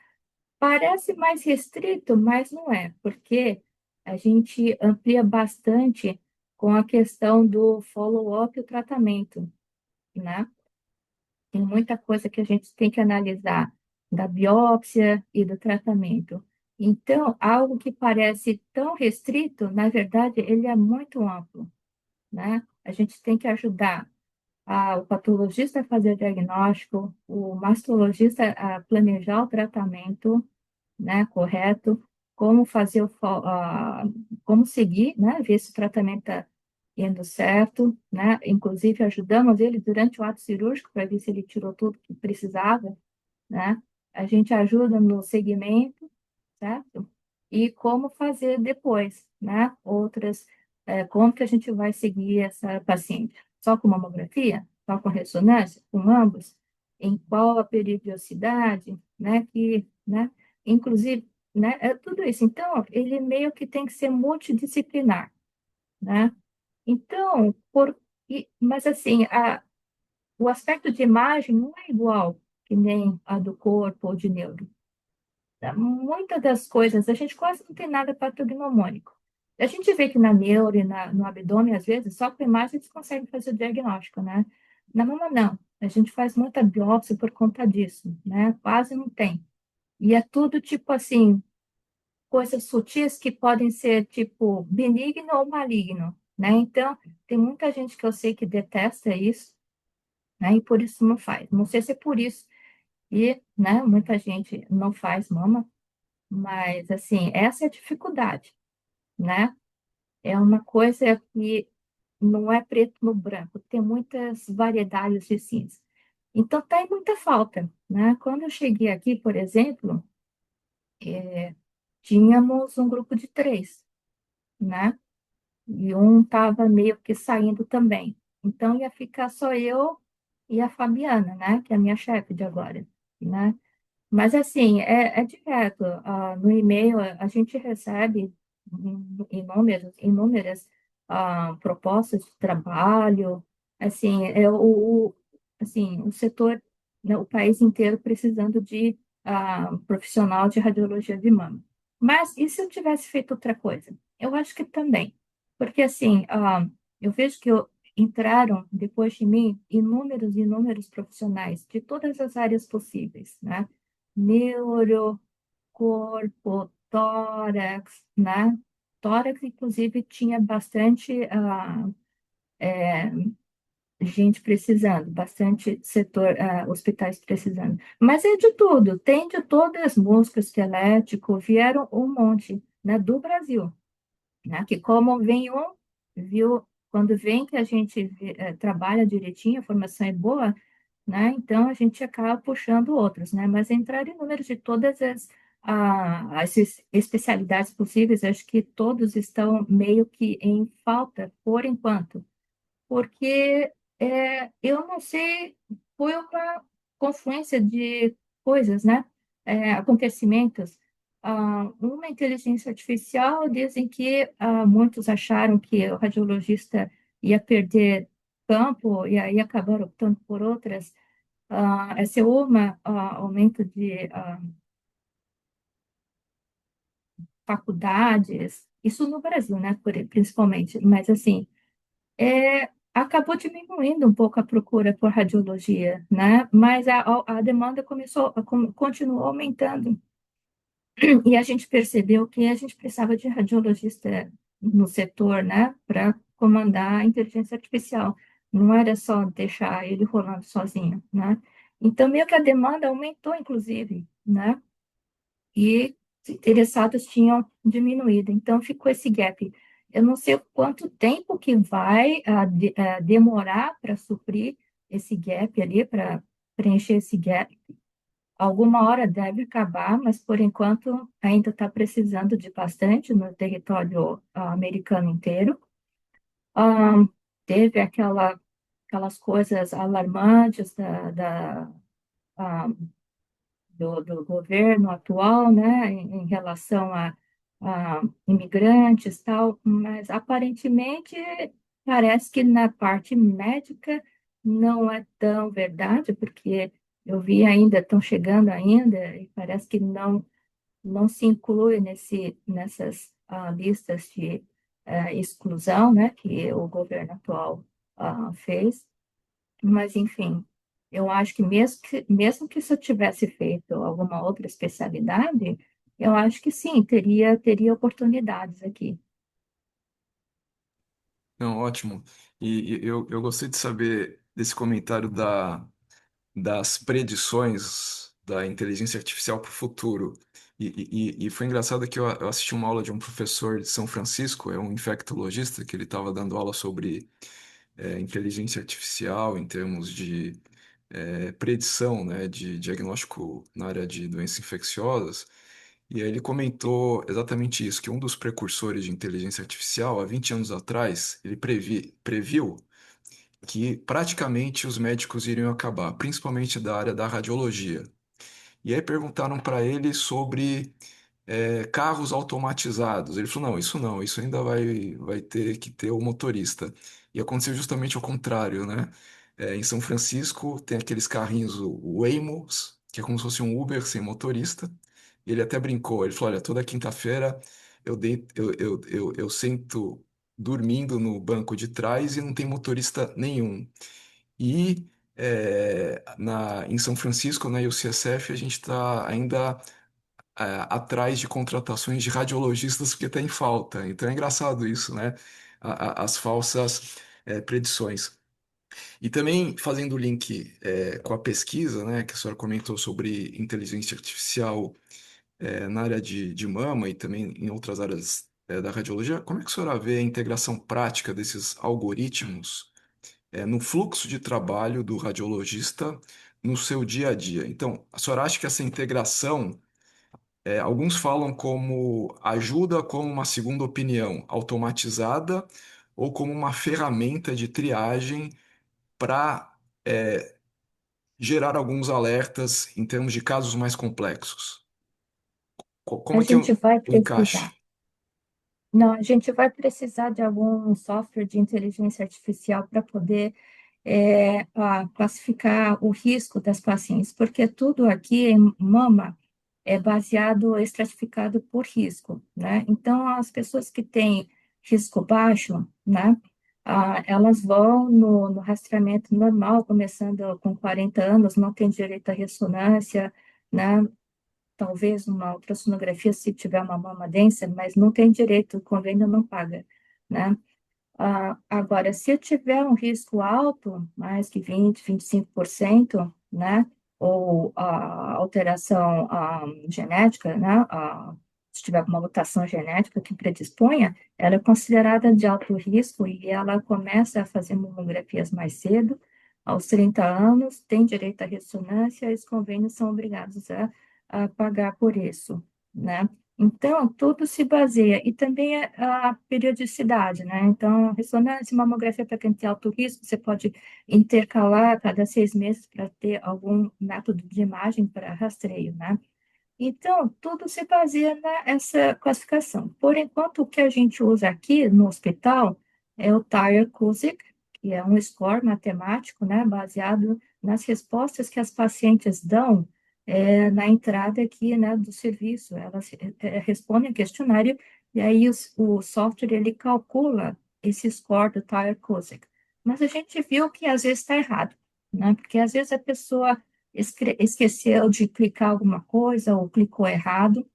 Parece mais restrito, mas não é, porque a gente amplia bastante com a questão do follow-up e o tratamento, né? Tem muita coisa que a gente tem que analisar da biópsia e do tratamento. Então, algo que parece tão restrito, na verdade, ele é muito amplo, né? A gente tem que ajudar o patologista a fazer o diagnóstico, o mastologista a planejar o tratamento, né, correto, como fazer como seguir, né, ver se o tratamento está indo certo, né, inclusive ajudamos ele durante o ato cirúrgico para ver se ele tirou tudo que precisava, né, a gente ajuda no segmento, certo? E como fazer depois, né, como que a gente vai seguir essa paciente? Só com mamografia? Só com ressonância? Com ambos? Em qual a periodicidade, né, né, inclusive, né, é tudo isso. Então, ele meio que tem que ser multidisciplinar, né? Então, mas assim, o aspecto de imagem não é igual que nem a do corpo ou de neuro. Muitas das coisas, a gente quase não tem nada patognomônico. A gente vê que na neuro e no abdômen, às vezes, só com imagem eles conseguem fazer o diagnóstico, né? Na mama, não. A gente faz muita biópsia por conta disso, né? Quase não tem. E é tudo tipo assim, coisas sutis que podem ser tipo benigno ou maligno, né? Então, tem muita gente que eu sei que detesta isso, né? E por isso não faz. Não sei se é por isso e, né, muita gente não faz mama, mas assim, essa é a dificuldade, né? É uma coisa que não é preto no branco, tem muitas variedades de cinza. Então, tem muita falta, né? Quando eu cheguei aqui, por exemplo, tínhamos um grupo de três, né? E um estava meio que saindo também. Então, ia ficar só eu e a Fabiana, né? Que é a minha chefe de agora, né? Mas, assim, é direto. No e-mail, a gente recebe inúmeras propostas de trabalho. Assim, assim, o setor, né, o país inteiro precisando de profissional de radiologia de mama. Mas e se eu tivesse feito outra coisa? Eu acho que também. Porque, assim, eu vejo que entraram depois de mim inúmeros profissionais de todas as áreas possíveis, né? Neuro, corpo, tórax, né? Tórax, inclusive, tinha bastante gente precisando, bastante setor, hospitais precisando. Mas é de tudo, tem de todas, músculo, esquelético, vieram um monte, né, do Brasil, né? Que como vem um, viu, quando vem que a gente trabalha direitinho, a formação é boa, né? Então a gente acaba puxando outros, né? Mas entrar em números de todas as especialidades possíveis, acho que todos estão meio que em falta por enquanto, porque eu não sei, foi uma confluência de coisas, né? Acontecimentos. Uma inteligência artificial, dizem que muitos acharam que o radiologista ia perder campo e aí acabaram optando por outras. Essa é uma, aumento de faculdades, isso no Brasil, né, principalmente, mas assim, acabou diminuindo um pouco a procura por radiologia, né, mas a demanda continuou aumentando, e a gente percebeu que a gente precisava de radiologista no setor, né, para comandar a inteligência artificial, não era só deixar ele rolando sozinho, né, então meio que a demanda aumentou, inclusive, né, e os interessados tinham diminuído. Então, ficou esse gap. Eu não sei quanto tempo que vai demorar para suprir, esse gap ali, para preencher esse gap. Alguma hora deve acabar, mas por enquanto ainda está precisando de bastante no território americano inteiro. Ah, teve aquelas coisas alarmantes ah, do governo atual, né, em relação a imigrantes, tal, mas aparentemente parece que na parte médica não é tão verdade, porque eu vi ainda, estão chegando ainda, e parece que não se inclui nessas listas de exclusão, né, que o governo atual fez. Mas, enfim, eu acho que mesmo que se eu tivesse feito alguma outra especialidade, eu acho que sim, teria oportunidades aqui. Não, ótimo. E eu gostei de saber desse comentário das predições da inteligência artificial para o futuro. E foi engraçado que eu assisti uma aula de um professor de São Francisco, é um infectologista, que ele estava dando aula sobre inteligência artificial em termos de predição, né, de diagnóstico na área de doenças infecciosas. E aí ele comentou exatamente isso, que um dos precursores de inteligência artificial, há 20 anos atrás, ele previu que praticamente os médicos iriam acabar, principalmente da área da radiologia. E aí perguntaram para ele sobre carros automatizados. Ele falou, não, isso ainda vai ter que ter o motorista. E aconteceu justamente ao contrário, né? Em São Francisco tem aqueles carrinhos, o Waymo, que é como se fosse um Uber sem motorista. E ele até brincou, ele falou, olha, toda quinta-feira eu sento dormindo no banco de trás e não tem motorista nenhum. E em São Francisco, na UCSF, a gente está ainda atrás de contratações de radiologistas porque está em falta. Então é engraçado isso, né? As falsas predições. E também fazendo o link com a pesquisa, né, que a senhora comentou sobre inteligência artificial na área de mama e também em outras áreas da radiologia, como é que a senhora vê a integração prática desses algoritmos no fluxo de trabalho do radiologista no seu dia a dia? Então, a senhora acha que essa integração alguns falam como ajuda como uma segunda opinião automatizada ou como uma ferramenta de triagem para gerar alguns alertas em termos de casos mais complexos. A Como é que é gente vai o encaixe? precisar. Não, a gente vai precisar de algum software de inteligência artificial para poder classificar o risco das pacientes, porque tudo aqui em mama é baseado, estratificado por risco, né? Então, as pessoas que têm risco baixo, né, elas vão no rastreamento normal, começando com 40 anos, não tem direito à ressonância, né? Talvez uma ultrassonografia se tiver uma mama densa, mas não tem direito, o convênio não paga, né? Agora, se eu tiver um risco alto, mais que 20, 25%, né, ou alteração genética, né, se tiver alguma mutação genética que predisponha, ela é considerada de alto risco e ela começa a fazer mamografias mais cedo, aos 30 anos, tem direito à ressonância e os convênios são obrigados a pagar por isso, né? Então, tudo se baseia, e também a periodicidade, né? Então, ressonância e mamografia para quem tem alto risco, você pode intercalar a cada 6 meses para ter algum método de imagem para rastreio, né? Então, tudo se baseia nessa classificação. Por enquanto, o que a gente usa aqui no hospital é o Tyrer-Cuzick, que é um score matemático, né, baseado nas respostas que as pacientes dão na entrada aqui, né, do serviço. Elas respondem o questionário e aí o software ele calcula esse score do Tyrer-Cuzick. Mas a gente viu que às vezes está errado, né, porque às vezes a pessoa esqueceu de clicar alguma coisa ou clicou errado,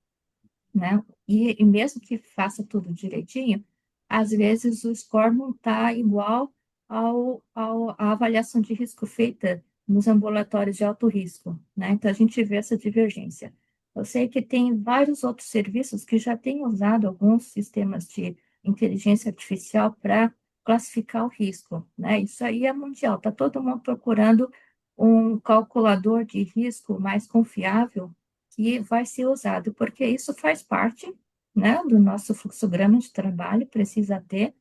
né? E mesmo que faça tudo direitinho, às vezes o score não está igual à avaliação de risco feita nos ambulatórios de alto risco, né? Então a gente vê essa divergência. Eu sei que tem vários outros serviços que já têm usado alguns sistemas de inteligência artificial para classificar o risco, né? Isso aí é mundial, está todo mundo procurando um calculador de risco mais confiável que vai ser usado, porque isso faz parte, né, do nosso fluxograma de trabalho, precisa ter,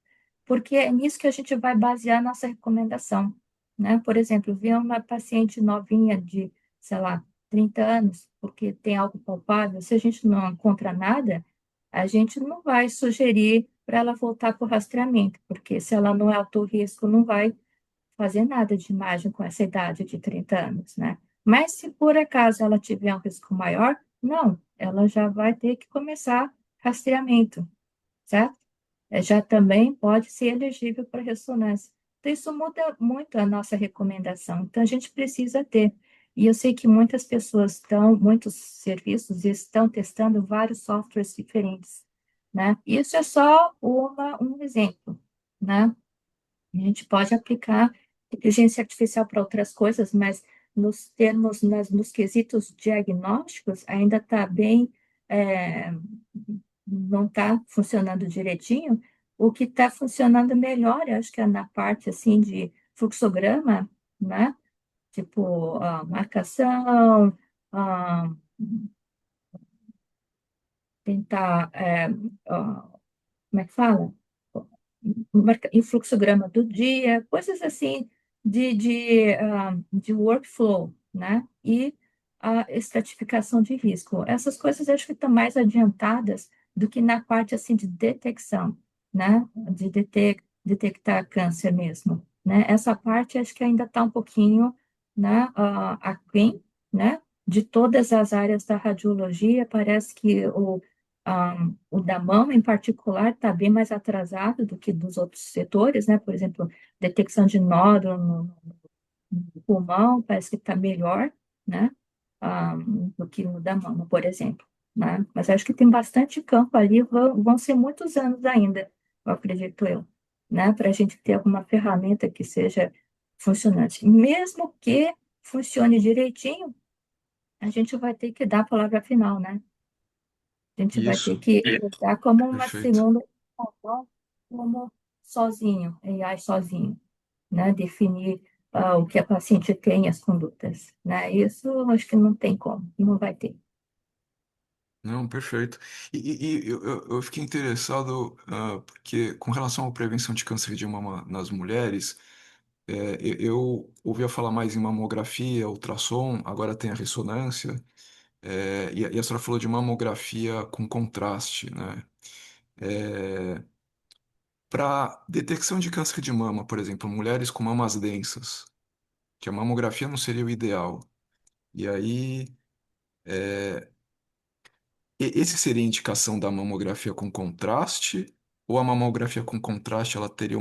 porque é nisso que a gente vai basear a nossa recomendação, né? Por exemplo, vi uma paciente novinha de, sei lá, 30 anos, porque tem algo palpável, se a gente não encontra nada, a gente não vai sugerir para ela voltar para o rastreamento, porque se ela não é alto risco, não vai fazer nada de imagem com essa idade de 30 anos, né? Mas se por acaso ela tiver um risco maior, não, ela já vai ter que começar rastreamento, certo? Já também pode ser elegível para ressonância. Então, isso muda muito a nossa recomendação. Então, a gente precisa ter. E eu sei que muitas pessoas estão, muitos serviços estão testando vários softwares diferentes, né? Isso é só um exemplo, né? A gente pode aplicar inteligência artificial para outras coisas, mas nos termos, nos quesitos diagnósticos, ainda está bem, é, não está funcionando direitinho. O que está funcionando melhor, eu acho que é na parte assim de fluxograma, né? Tipo, marcação, ah, tentar, como é que fala? Em fluxograma do dia, coisas assim de workflow, né? E a estratificação de risco. Essas coisas eu acho que estão mais adiantadas do que na parte assim de detecção, né? De detectar câncer mesmo, né? Essa parte acho que ainda está um pouquinho, né? Aquém, né? De todas as áreas da radiologia, parece que o da mama, em particular, está bem mais atrasado do que dos outros setores, né? Por exemplo, detecção de nódulo no pulmão, parece que está melhor, né? Ah, do que o da mama, por exemplo, né? Mas acho que tem bastante campo ali, vão ser muitos anos ainda, eu acredito eu, né? Para a gente ter alguma ferramenta que seja funcionante. Mesmo que funcione direitinho, a gente vai ter que dar a palavra final, né? A gente vai ter Isso, que usar como uma perfeito. segunda opção, como sozinho, AI sozinho, né? Definir o que a paciente tem, as condutas, né? Isso eu acho que não tem como, não vai ter. Não, perfeito. E eu fiquei interessado, porque com relação à prevenção de câncer de mama nas mulheres, eu ouvia falar mais em mamografia, ultrassom, agora tem a ressonância, e a senhora falou de mamografia com contraste, né? Para detecção de câncer de mama, por exemplo, mulheres com mamas densas, que a mamografia não seria o ideal. E aí, esse seria a indicação da mamografia com contraste, ou a mamografia com contraste ela teria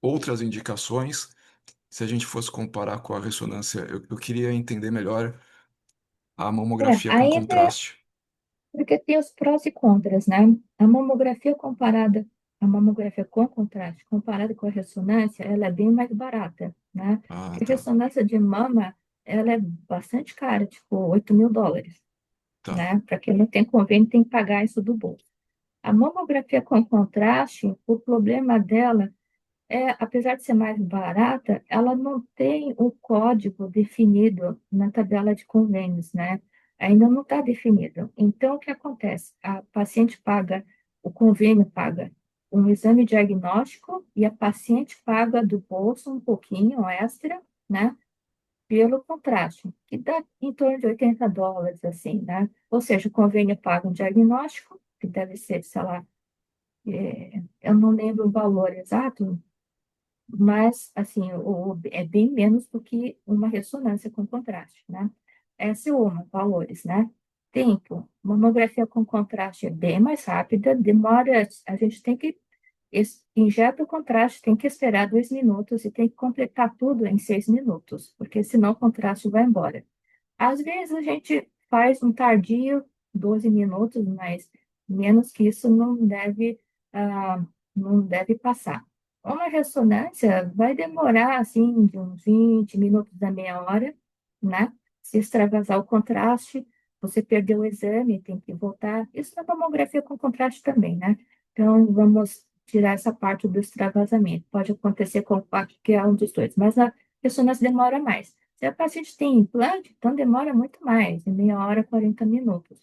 outras indicações se a gente fosse comparar com a ressonância? Eu queria entender melhor a mamografia com Ainda é contraste. porque tem os prós e contras, né? A mamografia comparada, a mamografia com contraste, comparada com a ressonância, ela é bem mais barata, né? Ah, Porque a tá, ressonância de mama, ela é bastante cara, tipo US$ 8.000, tá. né? Para quem não tem convênio, tem que pagar isso do bolso. A mamografia com contraste, o problema dela apesar de ser mais barata, ela não tem o código definido na tabela de convênios, né? Ainda não está definido. Então, o que acontece? A paciente paga, o convênio paga um exame diagnóstico e a paciente paga do bolso um pouquinho extra, né? Pelo contraste, que dá em torno de US$ 80, assim, né? Ou seja, o convênio paga um diagnóstico, que deve ser, sei lá, eu não lembro o valor exato, mas, assim, é bem menos do que uma ressonância com contraste, né? Essa é uma, valores, né? Tempo, mamografia com contraste é bem mais rápida, demora, a gente tem que, injeta o contraste, tem que esperar 2 minutos e tem que completar tudo em 6 minutos, porque senão o contraste vai embora. Às vezes a gente faz um tardio, 12 minutos, mas menos que isso não deve passar. Uma ressonância vai demorar, assim, de uns 20 minutos a meia hora, né? Se extravasar o contraste, você perdeu o exame, tem que voltar. Isso na tomografia com contraste também, né? Então, vamos tirar essa parte do extravasamento. Pode acontecer com qualquer um dos dois, mas a ressonância demora mais. Se a paciente tem implante, então demora muito mais, em meia hora, 40 minutos.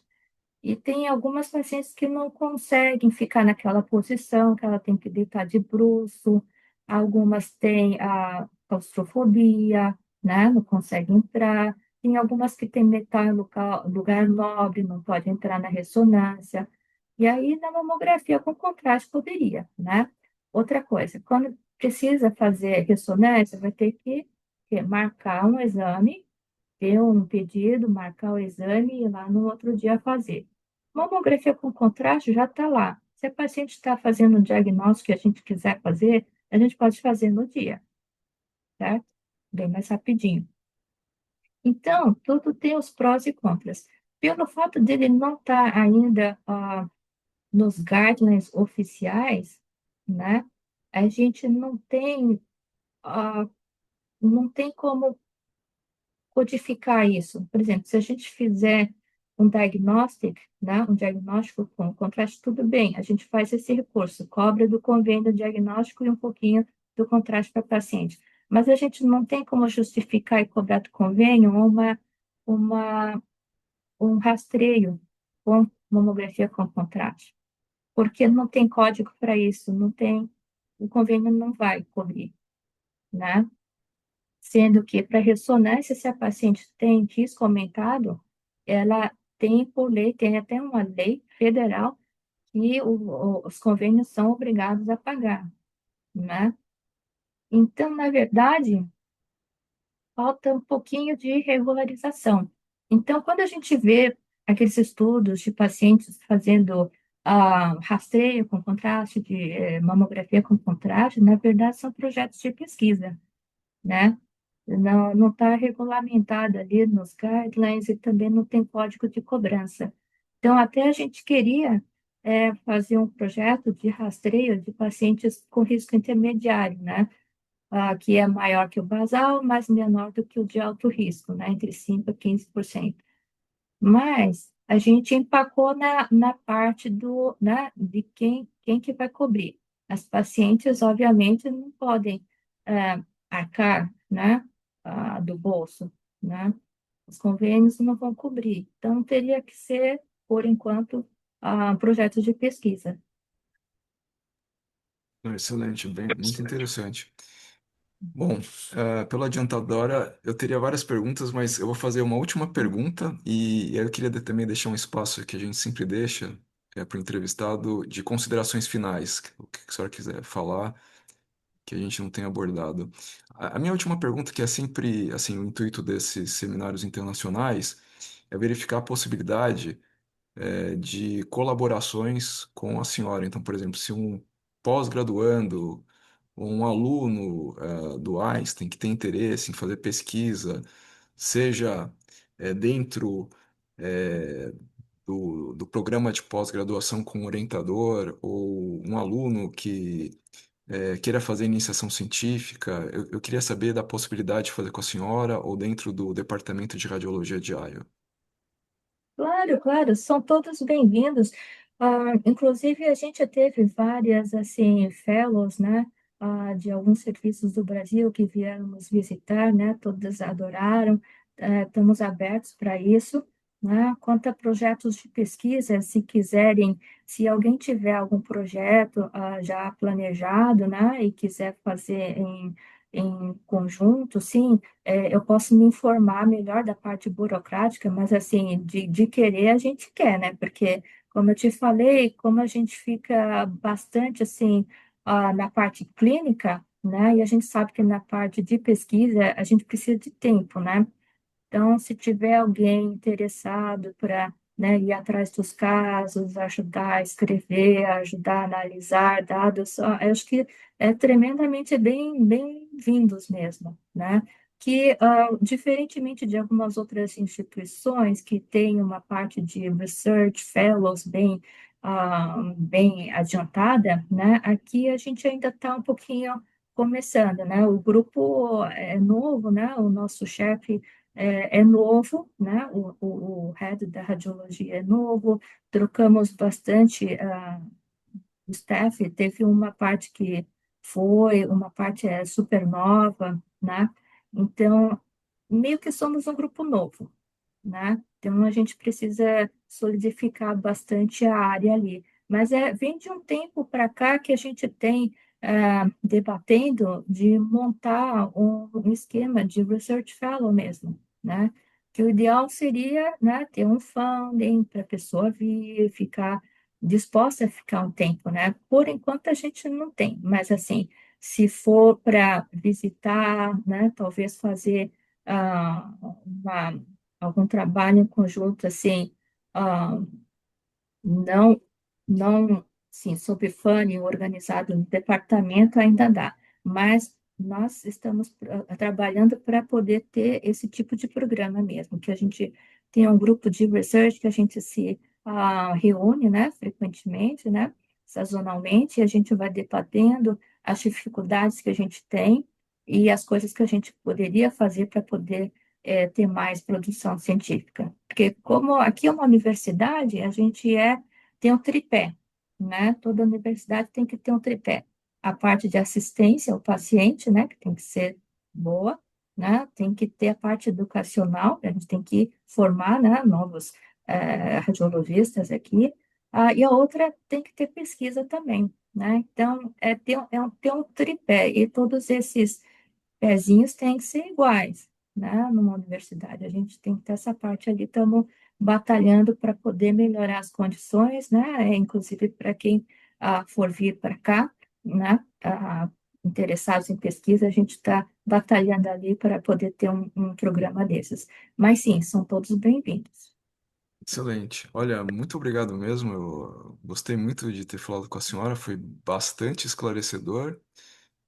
E tem algumas pacientes que não conseguem ficar naquela posição, que ela tem que deitar de bruço. Algumas têm a claustrofobia, né? Não conseguem entrar. Tem algumas que têm metal em lugar nobre, não pode entrar na ressonância. E aí, na mamografia com contraste, poderia, né? Outra coisa, quando precisa fazer ressonância, vai ter que marcar um exame, ter um pedido, marcar o exame e ir lá no outro dia fazer. Mamografia com contraste já está lá. Se a paciente está fazendo um diagnóstico que a gente quiser fazer, a gente pode fazer no dia, certo? Bem mais rapidinho. Então, tudo tem os prós e contras. Pelo fato dele não estar ainda nos guidelines oficiais, né? A gente ah, não tem como codificar isso. Por exemplo, se a gente fizer um diagnóstico com contraste, tudo bem, a gente faz esse recurso, cobra do convênio diagnóstico e um pouquinho do contraste para paciente. Mas a gente não tem como justificar e cobrar do convênio uma, um rastreio com mamografia com contraste, porque não tem código para isso, não tem, o convênio não vai cobrir, né? Sendo que para ressonância, se a paciente tem risco aumentado, ela tem por lei, tem até uma lei federal que os convênios são obrigados a pagar, né? Então, na verdade, falta um pouquinho de regularização. Então, quando a gente vê aqueles estudos de pacientes fazendo rastreio com contraste, de mamografia com contraste, na verdade, são projetos de pesquisa, né? Não está regulamentado ali nos guidelines e também não tem código de cobrança. Então, até a gente queria fazer um projeto de rastreio de pacientes com risco intermediário, né? Que é maior que o basal, mas menor do que o de alto risco, né? Entre 5% a 15%. Mas a gente empacou na parte né, de quem que vai cobrir. As pacientes, obviamente, não podem arcar, né, do bolso, né? Os convênios não vão cobrir. Então, teria que ser, por enquanto, projeto de pesquisa. Excelente, bem, muito interessante. Bom, pela adiantadora, eu teria várias perguntas, mas eu vou fazer uma última pergunta e eu queria também deixar um espaço que a gente sempre deixa para o entrevistado de considerações finais, o que a senhora quiser falar, que a gente não tem abordado. A minha última pergunta, que é sempre assim, o intuito desses seminários internacionais, é verificar a possibilidade de colaborações com a senhora. Então, por exemplo, se um pós-graduando ou um aluno do Einstein que tem interesse em fazer pesquisa, seja dentro eh, do programa de pós-graduação com orientador, ou um aluno que queira fazer iniciação científica, eu queria saber da possibilidade de fazer com a senhora ou dentro do departamento de radiologia de Iowa. Claro, claro, são todos bem-vindos. Inclusive, a gente teve várias, assim, fellows, né, de alguns serviços do Brasil que vieram nos visitar, né, todos adoraram. Estamos abertos para isso, né. Quanto a projetos de pesquisa, se quiserem, se alguém tiver algum projeto, já planejado, né, e quiser fazer em conjunto, sim, eu posso me informar melhor da parte burocrática, mas assim, de querer a gente quer, né? Porque, como eu te falei, como a gente fica bastante assim na parte clínica, né? E a gente sabe que na parte de pesquisa a gente precisa de tempo, né? Então, se tiver alguém interessado para, né, ir atrás dos casos, ajudar a escrever, ajudar a analisar dados, eu acho que é tremendamente bem-vindos mesmo, né? Que, diferentemente de algumas outras instituições que têm uma parte de research fellows bem adiantada, né? Aqui a gente ainda está um pouquinho começando, né? O grupo é novo, né? O nosso chefe é novo, né? O head da radiologia é novo, trocamos bastante staff, teve uma parte que foi, uma parte é supernova, né? Então, meio que somos um grupo novo, né? Então a gente precisa solidificar bastante a área ali. Mas vem de um tempo para cá que a gente tem debatendo de montar um esquema de research fellow mesmo, né? Que o ideal seria, né, ter um funding para a pessoa vir, ficar disposta a ficar um tempo, né? Por enquanto a gente não tem, mas assim, se for para visitar, né, talvez fazer ah, uma algum trabalho em conjunto, assim, ah, não, não, sim, sob funding organizado no departamento ainda dá, mas nós estamos trabalhando para poder ter esse tipo de programa mesmo, que a gente tem um grupo de research que a gente se reúne, né, frequentemente, né, sazonalmente, e a gente vai debatendo as dificuldades que a gente tem e as coisas que a gente poderia fazer para poder ter mais produção científica. Porque como aqui é uma universidade, a gente tem um tripé, né? Toda universidade tem que ter um tripé. A parte de assistência ao paciente, né? Que tem que ser boa, né? Tem que ter a parte educacional, a gente tem que formar, né? Novos radiologistas aqui. E a outra tem que ter pesquisa também, né? Então, ter um tripé, e todos esses pezinhos têm que ser iguais, né? Numa universidade, a gente tem que ter essa parte ali, estamos batalhando para poder melhorar as condições, né? Inclusive para quem for vir para cá, né? Interessados em pesquisa, a gente está batalhando ali para poder ter um programa desses. Mas sim, são todos bem-vindos. Excelente. Olha, muito obrigado mesmo. Eu gostei muito de ter falado com a senhora, foi bastante esclarecedor.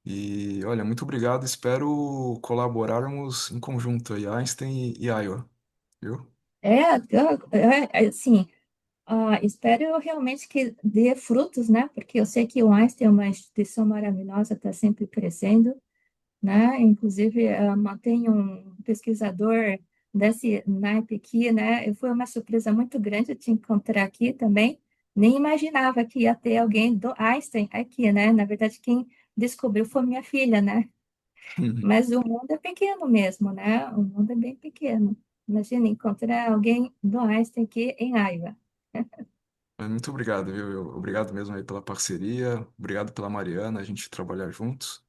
E olha, muito obrigado. Espero colaborarmos em conjunto aí, Einstein e Iowa, viu? Assim, espero realmente que dê frutos, né? Porque eu sei que o Einstein é uma instituição maravilhosa, está sempre crescendo, né? Inclusive, mantém um pesquisador desse naipe aqui, né? E foi uma surpresa muito grande te encontrar aqui também. Nem imaginava que ia ter alguém do Einstein aqui, né? Na verdade, quem descobriu foi minha filha, né? Mas o mundo é pequeno mesmo, né? O mundo é bem pequeno. Imagina encontrar alguém do Einstein aqui em Iowa. Mas muito obrigado, viu? Obrigado mesmo aí pela parceria, obrigado pela Mariana, a gente trabalhar juntos.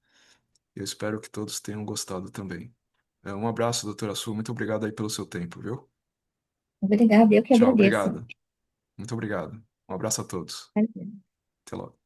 Eu espero que todos tenham gostado também. Um abraço, doutora Su, muito obrigado aí pelo seu tempo, viu? Obrigada, eu que Tchau, agradeço. obrigado. Muito obrigado. Um abraço a todos. Até logo.